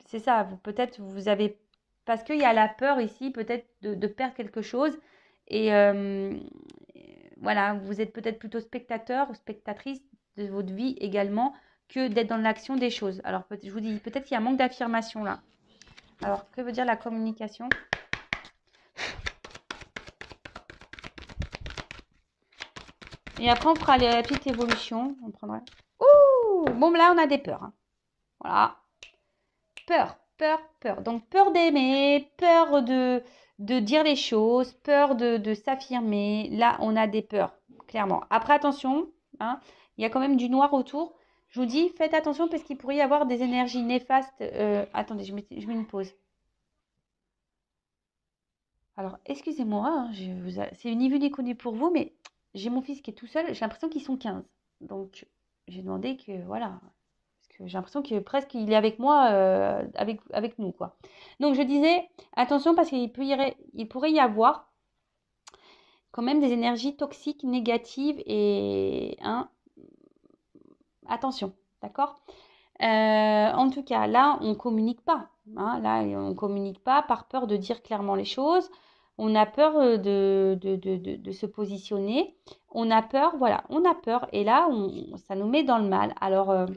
c'est ça, peut-être vous avez, parce qu'il y a la peur ici, peut-être de perdre quelque chose. Et voilà, vous êtes peut-être plutôt spectateur ou spectatrice de votre vie également que d'être dans l'action des choses. Alors, je vous dis, peut-être qu'il y a un manque d'affirmation là. Alors, que veut dire la communication? Et après, on fera la petite évolution. On prendra. Ouh! Bon, là, on a des peurs, hein. Voilà. Peur, peur, peur. Donc, peur d'aimer, peur de dire les choses, peur de s'affirmer. Là, on a des peurs, clairement. Après, attention, hein, il y a quand même du noir autour. Je vous dis, faites attention parce qu'il pourrait y avoir des énergies néfastes. Attendez, je mets une pause. Alors, excusez-moi, hein, c'est ni vu ni connu pour vous, mais j'ai mon fils qui est tout seul. J'ai l'impression qu'ils sont 15. Donc, j'ai demandé que, voilà, parce que j'ai l'impression que presque il est avec moi, avec nous, quoi. Donc, je disais, attention parce il pourrait y avoir quand même des énergies toxiques, négatives et, hein, attention, d'accord? En tout cas, là, on communique pas, hein, là, on communique pas par peur de dire clairement les choses. On a peur de se positionner. On a peur, voilà, on a peur. Et là, ça nous met dans le mal. Alors,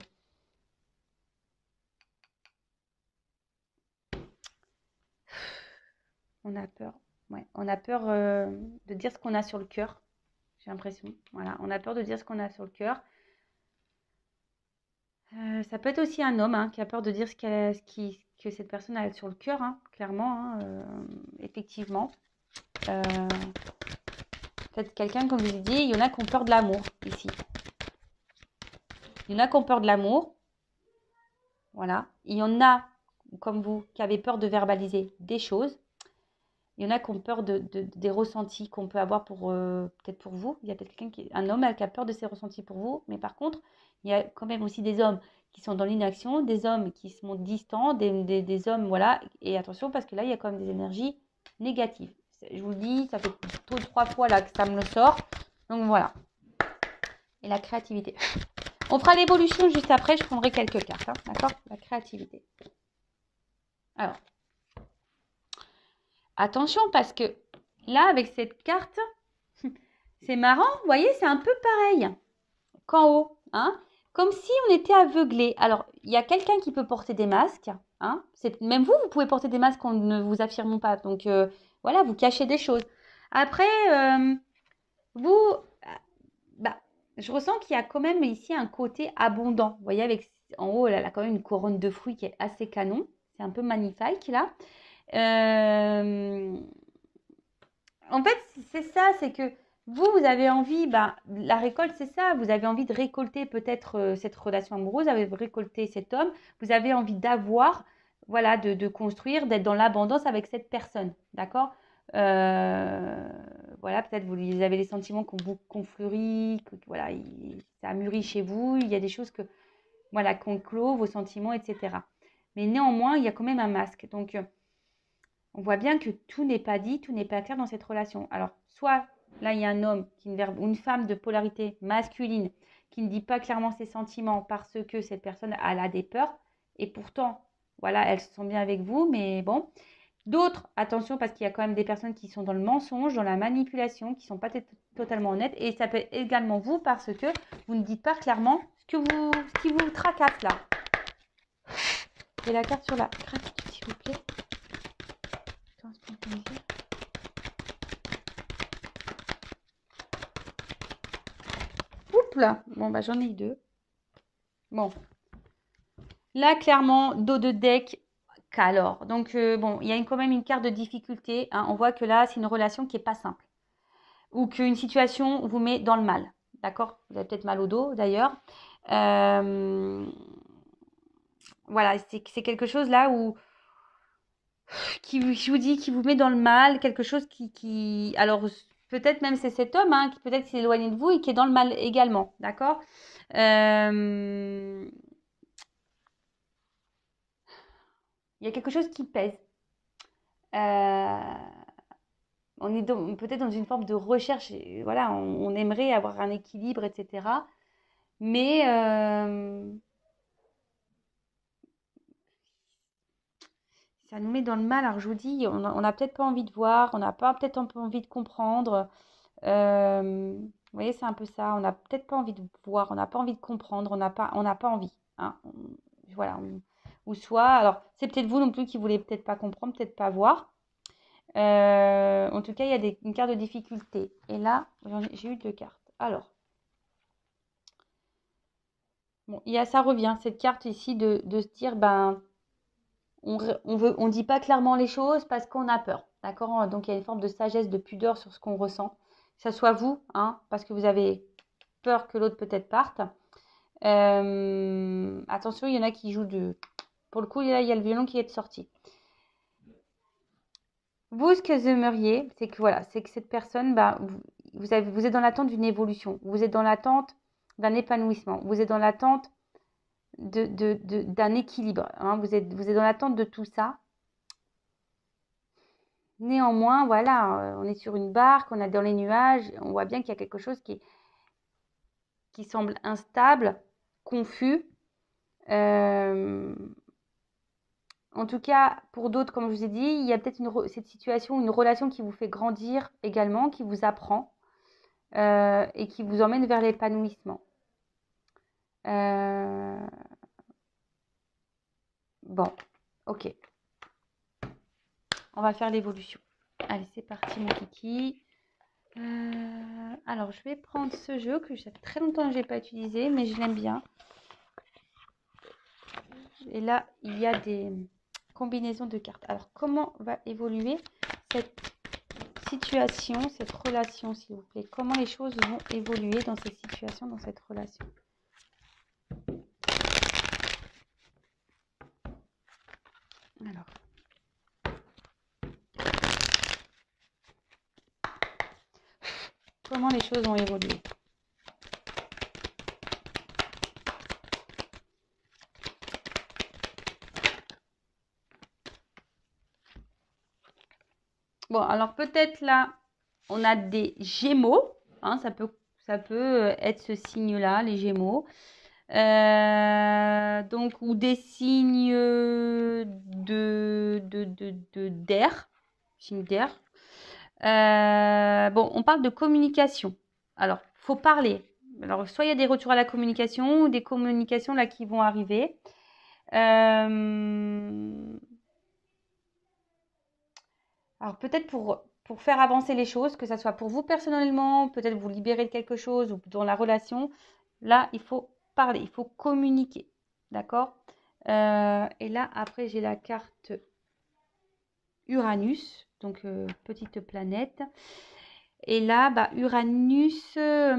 on a peur. Ouais, on a peur de dire ce qu'on a sur le cœur. J'ai l'impression. Voilà, on a peur de dire ce qu'on a sur le cœur. Ça peut être aussi un homme hein, qui a peur de dire que cette personne a sur le cœur, hein, clairement, hein, effectivement. Peut-être quelqu'un, comme je l'ai dit, il y en a qui ont peur de l'amour ici. Il y en a qui ont peur de l'amour. Voilà. Il y en a, comme vous, qui avez peur de verbaliser des choses. Il y en a qui ont peur des ressentis qu'on peut avoir pour peut-être pour vous. Il y a peut-être un homme qui a peur de ses ressentis pour vous. Mais par contre, il y a quand même aussi des hommes qui sont dans l'inaction, des hommes qui se montrent distants, des hommes, voilà. Et attention, parce que là, il y a quand même des énergies négatives. Je vous le dis, ça fait 3 fois là que ça me le sort. Donc voilà. Et la créativité. On fera l'évolution juste après, je prendrai quelques cartes. Hein, d'accord? La créativité. Alors, attention parce que là, avec cette carte, c'est marrant, vous voyez, c'est un peu pareil qu'en haut. Hein, comme si on était aveuglé. Alors, il y a quelqu'un qui peut porter des masques. Hein, même vous, vous pouvez porter des masques en ne vous affirmant pas. Donc, voilà, vous cachez des choses. Après, vous, bah, je ressens qu'il y a quand même ici un côté abondant. Vous voyez, avec en haut, elle a quand même une couronne de fruits qui est assez canon. C'est un peu magnifique là. En fait, c'est ça, c'est que vous avez envie, la récolte, c'est ça. Vous avez envie de récolter peut-être cette relation amoureuse, vous avez récolté cet homme, vous avez envie d'avoir, voilà, de construire, d'être dans l'abondance avec cette personne, d'accord? Voilà, peut-être vous avez les sentiments qu'on fleurit, voilà, ça a mûri chez vous, il y a des choses voilà, qu'on clôt, vos sentiments, etc. Mais néanmoins, il y a quand même un masque. Donc, on voit bien que tout n'est pas dit, tout n'est pas clair dans cette relation. Alors, soit là, il y a un homme ou une femme de polarité masculine qui ne dit pas clairement ses sentiments parce que cette personne elle a des peurs et pourtant, voilà, elle se sent bien avec vous, mais bon. D'autres, attention, parce qu'il y a quand même des personnes qui sont dans le mensonge, dans la manipulation, qui ne sont pas totalement honnêtes. Et ça peut être également vous parce que vous ne dites pas clairement ce qui vous tracasse là. Et la carte sur la gratitude, s'il vous plaît. Oups là. Bon, bah j'en ai 2. Bon. Là, clairement, dos de deck, alors. Donc, bon, il y a quand même une carte de difficulté. Hein. On voit que là, c'est une relation qui n'est pas simple. Ou qu'une situation vous met dans le mal. D'accord? Vous avez peut-être mal au dos, d'ailleurs. Voilà, c'est quelque chose là où je vous dis, qui vous met dans le mal, quelque chose alors peut-être même c'est cet homme, hein, qui peut-être s'est éloigné de vous et qui est dans le mal également, d'accord? Il y a quelque chose qui pèse. On est peut-être dans une forme de recherche, et voilà, on aimerait avoir un équilibre, etc. Mais ça nous met dans le mal. Alors je vous dis, on n'a peut-être pas envie de voir, on n'a pas peut-être un peu envie de comprendre. Vous voyez, c'est un peu ça. On n'a peut-être pas envie de voir, on n'a pas envie de comprendre, on n'a pas envie. Hein. Voilà. Ou soit, alors c'est peut-être vous non plus qui voulez peut-être pas comprendre, peut-être pas voir. En tout cas, il y a une carte de difficulté. Et là, j'ai eu 2 cartes. Alors, bon, ça revient, cette carte ici de se dire, on dit pas clairement les choses parce qu'on a peur. D'accord? Donc, il y a une forme de sagesse, de pudeur sur ce qu'on ressent. Que ça soit vous, hein, parce que vous avez peur que l'autre peut-être parte. Attention, il y en a qui jouent Pour le coup, là, il y a le violon qui est sorti. Vous, ce que vous aimeriez, c'est que voilà, c'est que cette personne, vous êtes dans l'attente d'une évolution. Vous êtes dans l'attente d'un épanouissement. Vous êtes dans l'attente d'un équilibre. Hein. Vous êtes dans l'attente de tout ça. Néanmoins, voilà, on est sur une barque, on est dans les nuages. On voit bien qu'il y a quelque chose qui semble instable, confus. En tout cas, pour d'autres, comme je vous ai dit, il y a peut-être cette situation, une relation qui vous fait grandir également, qui vous apprend et qui vous emmène vers l'épanouissement. Bon, ok. On va faire l'évolution. Allez, c'est parti, mon kiki. Alors, je vais prendre ce jeu que ça fait très longtemps que je n'ai pas utilisé, mais je l'aime bien. Et là, il y a des combinaisons de cartes. Alors, comment va évoluer cette situation, cette relation, s'il vous plaît? Comment les choses vont évoluer dans cette situation, dans cette relation? Alors. Comment les choses vont évoluer? Bon, alors peut-être là, on a des Gémeaux. Hein, ça peut être ce signe-là, les Gémeaux. Donc, ou des signes d'air. Signes d'air. Bon, on parle de communication. Alors, il faut parler. Alors, soit il y a des retours à la communication ou des communications là qui vont arriver. Alors peut-être pour faire avancer les choses, que ça soit pour vous personnellement, peut-être vous libérer de quelque chose ou dans la relation, là, il faut parler, il faut communiquer. D'accord? Et là, après, j'ai la carte Uranus, donc petite planète. Et là, bah, Uranus, là,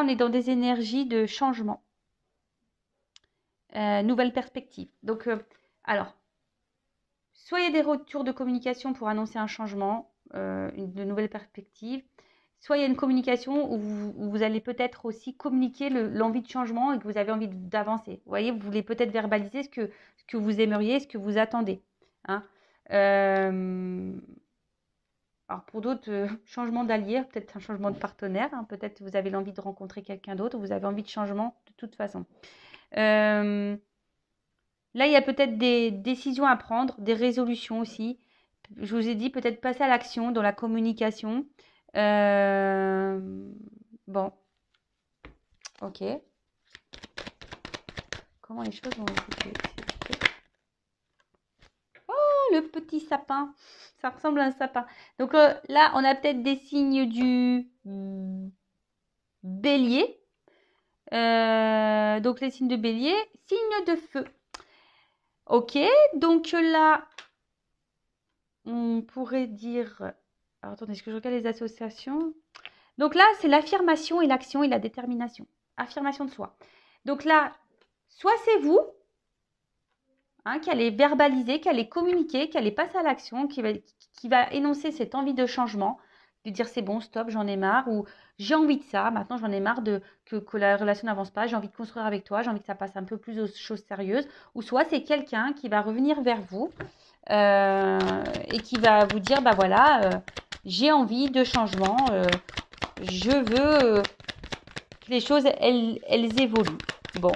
on est dans des énergies de changement. Nouvelle perspective. Donc, alors, soit il y a des retours de communication pour annoncer un changement, de nouvelles perspectives, soit il y a une communication où vous allez peut-être aussi communiquer l'envie de changement et que vous avez envie d'avancer. Vous voyez, vous voulez peut-être verbaliser ce que vous aimeriez, ce que vous attendez. Hein. Alors pour d'autres, changement d'allié, peut-être un changement de partenaire, hein, peut-être vous avez l'envie de rencontrer quelqu'un d'autre, vous avez envie de changement de toute façon. Là, il y a peut-être des décisions à prendre, des résolutions aussi. Je vous ai dit peut-être passer à l'action dans la communication. Bon, ok. Comment les choses vont évoluer? Oh, le petit sapin. Ça ressemble à un sapin. Donc là, on a peut-être des signes du bélier. Donc les signes de bélier, signes de feu. Ok, donc là, on pourrait dire... Alors, attendez, est-ce que je regarde les associations? Donc là, c'est l'affirmation et l'action et la détermination. Affirmation de soi. Donc là, soit c'est vous qui allez verbaliser, qui allez communiquer, qui allez passer à l'action, qui va énoncer cette envie de changement, de dire c'est bon, stop, j'en ai marre, ou j'ai envie de ça, maintenant j'en ai marre que la relation n'avance pas, j'ai envie de construire avec toi, j'ai envie que ça passe un peu plus aux choses sérieuses. Ou soit c'est quelqu'un qui va revenir vers vous et qui va vous dire, bah voilà, j'ai envie de changement, je veux que les choses, elles évoluent. Bon.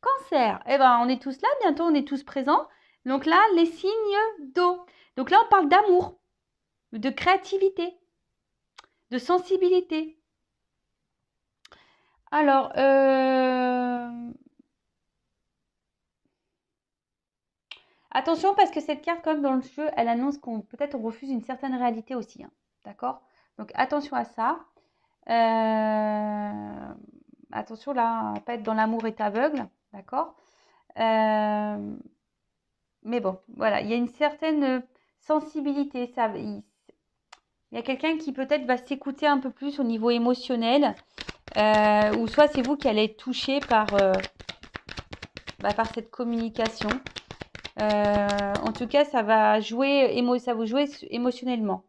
Cancer, eh ben, on est tous là, bientôt on est tous présents. Donc là, les signes d'eau. Donc là, on parle d'amour, de créativité, de sensibilité. Alors, attention parce que cette carte, quand même, dans le jeu, elle annonce qu'on peut-être on refuse une certaine réalité aussi. Hein. D'accord? Donc attention à ça. Attention là, à pas être dans l'amour est aveugle. D'accord? Mais bon, voilà, il y a une certaine sensibilité. Il y a quelqu'un qui peut-être va s'écouter un peu plus au niveau émotionnel. Ou soit c'est vous qui allez être touché par cette communication. En tout cas, ça va jouer, ça vous jouer émotionnellement,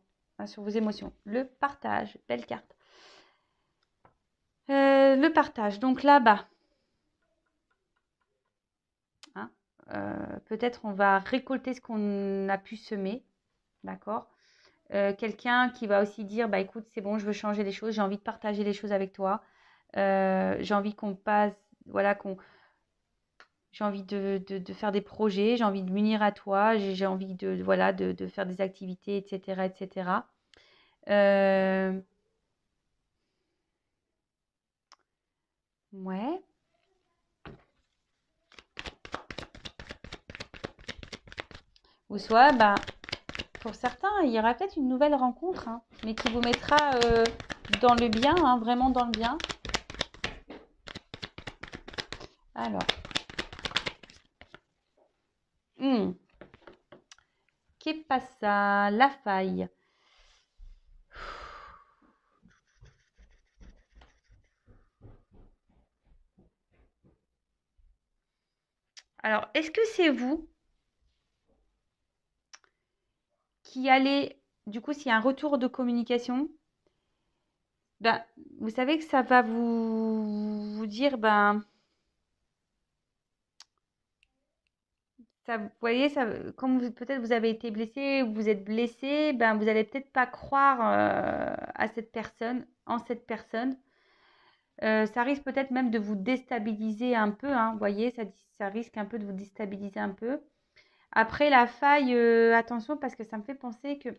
sur vos émotions. Le partage, belle carte. Le partage, donc là-bas, hein, peut-être on va récolter ce qu'on a pu semer, d'accord. Quelqu'un qui va aussi dire, bah écoute, c'est bon, je veux changer les choses, j'ai envie de partager les choses avec toi. J'ai envie qu'on passe, voilà, j'ai envie de faire des projets, j'ai envie de m'unir à toi, j'ai envie voilà, de faire des activités, etc., etc. Euh, ouais. Ou soit, bah, pour certains, il y aura peut-être une nouvelle rencontre, hein, mais qui vous mettra dans le bien, hein, vraiment dans le bien. Alors, hmm, qu'est passa la faille? Alors, est-ce que c'est vous qui allez, du coup, s'il y a un retour de communication, ben, vous savez que ça va vous dire, ben, ça, vous voyez, ça, comme peut-être vous avez été blessé ou vous êtes blessé, ben, vous allez peut-être pas croire à cette personne, en cette personne. Ça risque peut-être même de vous déstabiliser un peu, hein, vous voyez, ça risque un peu de vous déstabiliser un peu. Après, la faille, attention, parce que ça me fait penser que,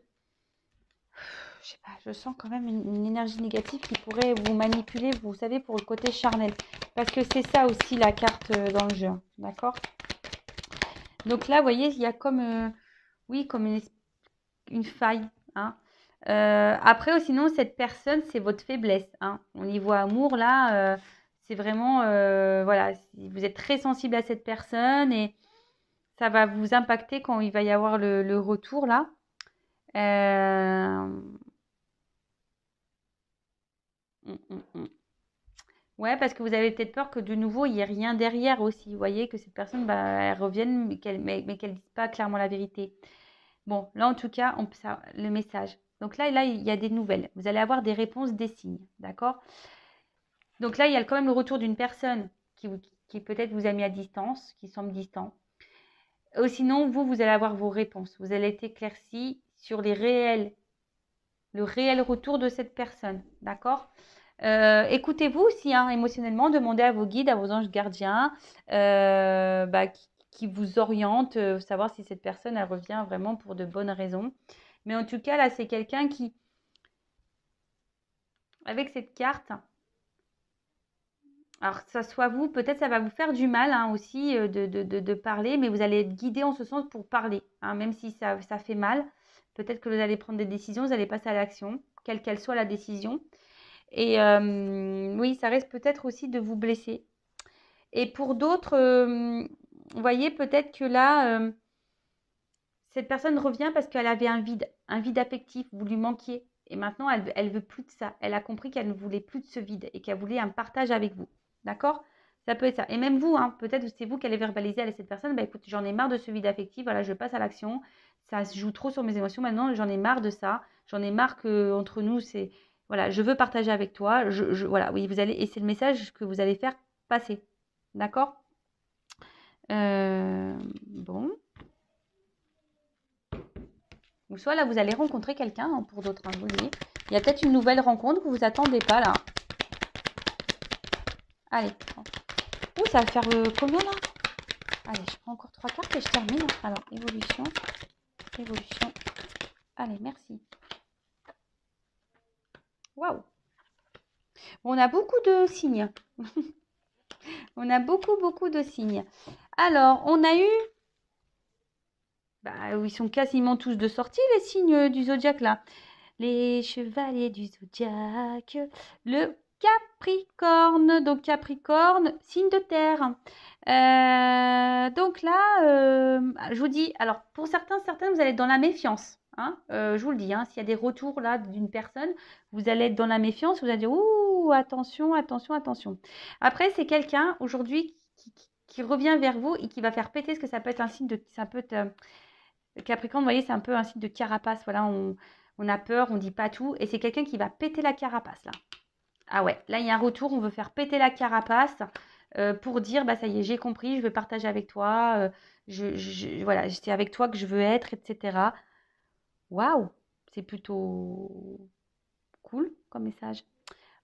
je sais pas, je sens quand même une énergie négative qui pourrait vous manipuler, vous savez, pour le côté charnel. Parce que c'est ça aussi la carte dans le jeu, d'accord? Donc là, vous voyez, il y a comme, oui, comme une faille, hein. Après, sinon, cette personne, c'est votre faiblesse, hein. Au niveau amour, là, c'est vraiment, voilà, vous êtes très sensible à cette personne et ça va vous impacter quand il va y avoir le retour, là. Euh, Ouais, parce que vous avez peut-être peur que de nouveau, il n'y ait rien derrière aussi. Vous voyez, que cette personne, bah, elle revienne, mais qu'elle ne dise pas clairement la vérité. Bon, là, en tout cas, le message. Donc là, il y a des nouvelles. Vous allez avoir des réponses, des signes. D'accord? Donc là, il y a quand même le retour d'une personne qui peut-être vous a mis à distance, qui semble distant. Ou sinon, vous allez avoir vos réponses. Vous allez être éclairci sur le réel retour de cette personne. D'accord? Écoutez-vous aussi, hein, émotionnellement, demandez à vos guides, à vos anges gardiens, bah, qui vous orientent, savoir si cette personne, elle revient vraiment pour de bonnes raisons. Mais en tout cas, là, c'est quelqu'un qui, avec cette carte, alors que ça soit vous, peut-être ça va vous faire du mal, hein, aussi de parler, mais vous allez être guidé en ce sens pour parler, hein, même si ça fait mal. Peut-être que vous allez prendre des décisions, vous allez passer à l'action, quelle qu'elle soit la décision. Et oui, ça risque peut-être aussi de vous blesser. Et pour d'autres, vous voyez peut-être que là, cette personne revient parce qu'elle avait un vide affectif, vous lui manquiez. Et maintenant, elle veut plus de ça. Elle a compris qu'elle ne voulait plus de ce vide et qu'elle voulait un partage avec vous. D'accord? Ça peut être ça. Et même vous, hein, peut-être que c'est vous qui allez verbaliser à cette personne, bah écoute, j'en ai marre de ce vide affectif, voilà, je passe à l'action. Ça se joue trop sur mes émotions. Maintenant, j'en ai marre de ça. J'en ai marre que entre nous, c'est voilà, je veux partager avec toi. Voilà, oui, vous allez, et c'est le message que vous allez faire passer. D'accord? Bon. Ou soit là, vous allez rencontrer quelqu'un, hein, pour d'autres, hein, je vous le dis. Il y a peut-être une nouvelle rencontre que vous attendez pas là. Allez. Ouh, ça va faire combien là? Allez, je prends encore 3 cartes et je termine. Alors, évolution. Évolution. Allez, merci. Waouh. Bon, on a beaucoup de signes. On a beaucoup de signes. Alors, on a eu... Bah, ils sont quasiment tous de sortie, les signes du zodiaque là. Les chevaliers du zodiaque. Le Capricorne. Donc, Capricorne, signe de terre. Donc là, je vous dis, alors pour certaines, vous allez être dans la méfiance. Hein, je vous le dis, hein, s'il y a des retours là d'une personne, vous allez être dans la méfiance, vous allez dire, ouh, attention, attention, attention. Après, c'est quelqu'un aujourd'hui qui revient vers vous et qui va faire péter, ce que ça peut être un signe de... Ça peut être, Capricorne, vous voyez, c'est un peu un signe de carapace. Voilà, on a peur, on dit pas tout. Et c'est quelqu'un qui va péter la carapace là. Ah ouais, là il y a un retour, on veut faire péter la carapace pour dire, bah ça y est, j'ai compris, je veux partager avec toi, voilà, c'est avec toi que je veux être, etc. Waouh! c'est plutôt cool comme message.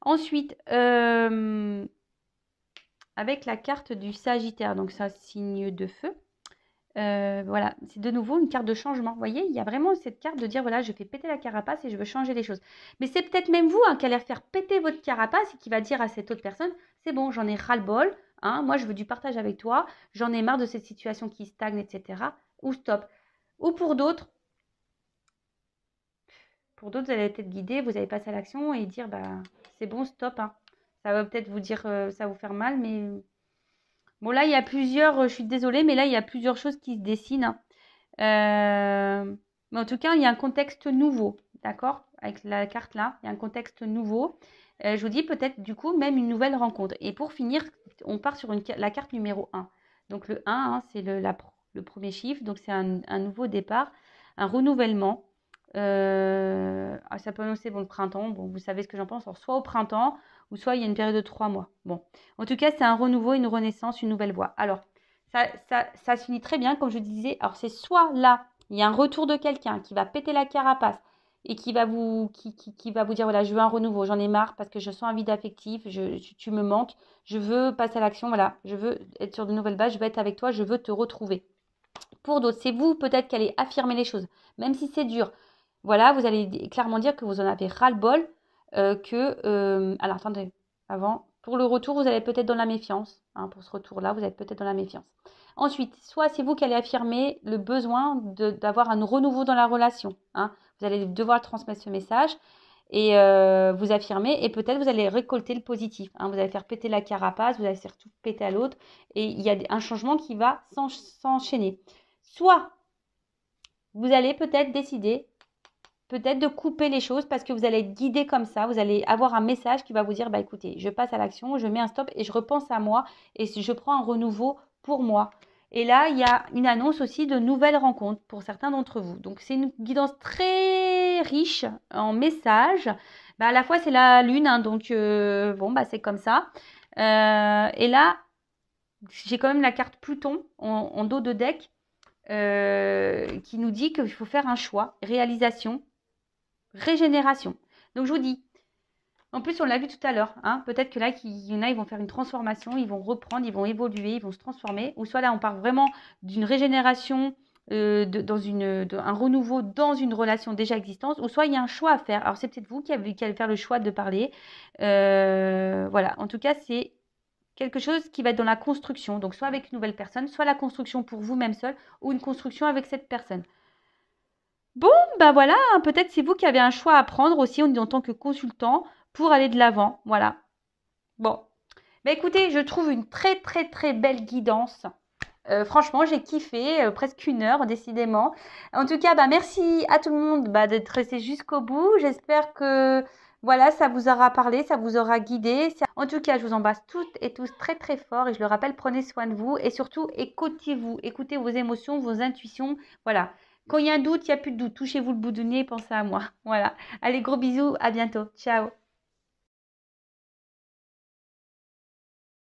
Ensuite, avec la carte du Sagittaire, donc ça, signe de feu. Voilà, c'est de nouveau une carte de changement. Vous voyez, il y a vraiment cette carte de dire, voilà, je fais péter la carapace et je veux changer les choses. Mais c'est peut-être même vous qui allez faire péter votre carapace et qui va dire à cette autre personne, c'est bon, j'en ai ras-le-bol, hein, moi je veux du partage avec toi, j'en ai marre de cette situation qui stagne, etc. Ou stop. Ou pour d'autres, vous allez être guidé, vous allez passer à l'action et dire, bah, c'est bon, stop, hein. Ça va peut-être vous dire, ça va vous faire mal, mais bon, là, il y a plusieurs, je suis désolée, mais là, il y a plusieurs choses qui se dessinent, hein. Mais en tout cas, il y a un contexte nouveau, d'accord? Avec la carte là, il y a un contexte nouveau. Je vous dis peut-être du coup même une nouvelle rencontre. Et pour finir, on part sur la carte numéro 1. Donc le 1, hein, c'est le premier chiffre. Donc c'est un nouveau départ, un renouvellement. Ça peut annoncer bon, le printemps. Bon, vous savez ce que j'en pense. Alors, soit au printemps, ou soit il y a une période de 3 mois. Bon, en tout cas, c'est un renouveau, une renaissance, une nouvelle voie. Alors, ça se finit très bien, comme je disais. Alors, c'est soit là, il y a un retour de quelqu'un qui va péter la carapace et qui va vous dire, voilà, je veux un renouveau, j'en ai marre parce que je sens un vide affectif, tu me manques, je veux passer à l'action, voilà, je veux être sur de nouvelles bases, je veux être avec toi, je veux te retrouver. Pour d'autres, c'est vous peut-être qui allez affirmer les choses, même si c'est dur. Voilà, vous allez clairement dire que vous en avez ras-le-bol, alors, attendez, avant. Pour le retour, vous allez peut-être dans la méfiance. Hein, pour ce retour-là, vous êtes peut-être dans la méfiance. Ensuite, soit c'est vous qui allez affirmer le besoin d'avoir un renouveau dans la relation. Hein. Vous allez devoir transmettre ce message et vous affirmer. Et peut-être vous allez récolter le positif. Hein. Vous allez faire péter la carapace, vous allez faire tout péter à l'autre. Et il y a un changement qui va s'enchaîner. Soit vous allez peut-être décider peut-être de couper les choses parce que vous allez être guidé comme ça. Vous allez avoir un message qui va vous dire, bah écoutez, je passe à l'action, je mets un stop et je repense à moi et je prends un renouveau pour moi. Et là, il y a une annonce aussi de nouvelles rencontres pour certains d'entre vous. Donc, c'est une guidance très riche en messages. Bah, à la fois, c'est la lune, hein, donc bon, bah c'est comme ça. Et là, j'ai quand même la carte Pluton en dos de deck qui nous dit qu'il faut faire un choix, réalisation, régénération. Donc je vous dis, en plus on l'a vu tout à l'heure, hein, peut-être que là il y en a, ils vont faire une transformation, ils vont reprendre, ils vont évoluer, ils vont se transformer, ou soit là on part vraiment d'une régénération, un renouveau dans une relation déjà existante, ou soit il y a un choix à faire. Alors c'est peut-être vous qui allez faire le choix de parler. Voilà, en tout cas c'est quelque chose qui va être dans la construction, donc soit avec une nouvelle personne, soit la construction pour vous-même seul, ou une construction avec cette personne. Bon, bah voilà, hein, peut-être c'est vous qui avez un choix à prendre aussi en tant que consultant pour aller de l'avant. Voilà. Bon. Bah écoutez, je trouve une très très très belle guidance. Franchement, j'ai kiffé, presque 1 heure, décidément. En tout cas, bah merci à tout le monde d'être resté jusqu'au bout. J'espère que voilà, ça vous aura parlé, ça vous aura guidé. En tout cas, je vous embrasse toutes et tous très très fort. Et je le rappelle, prenez soin de vous et surtout écoutez-vous, écoutez vos émotions, vos intuitions. Voilà. Quand il y a un doute, il n'y a plus de doute. Touchez-vous le bout du nez, pensez à moi. Voilà. Allez, gros bisous, à bientôt. Ciao.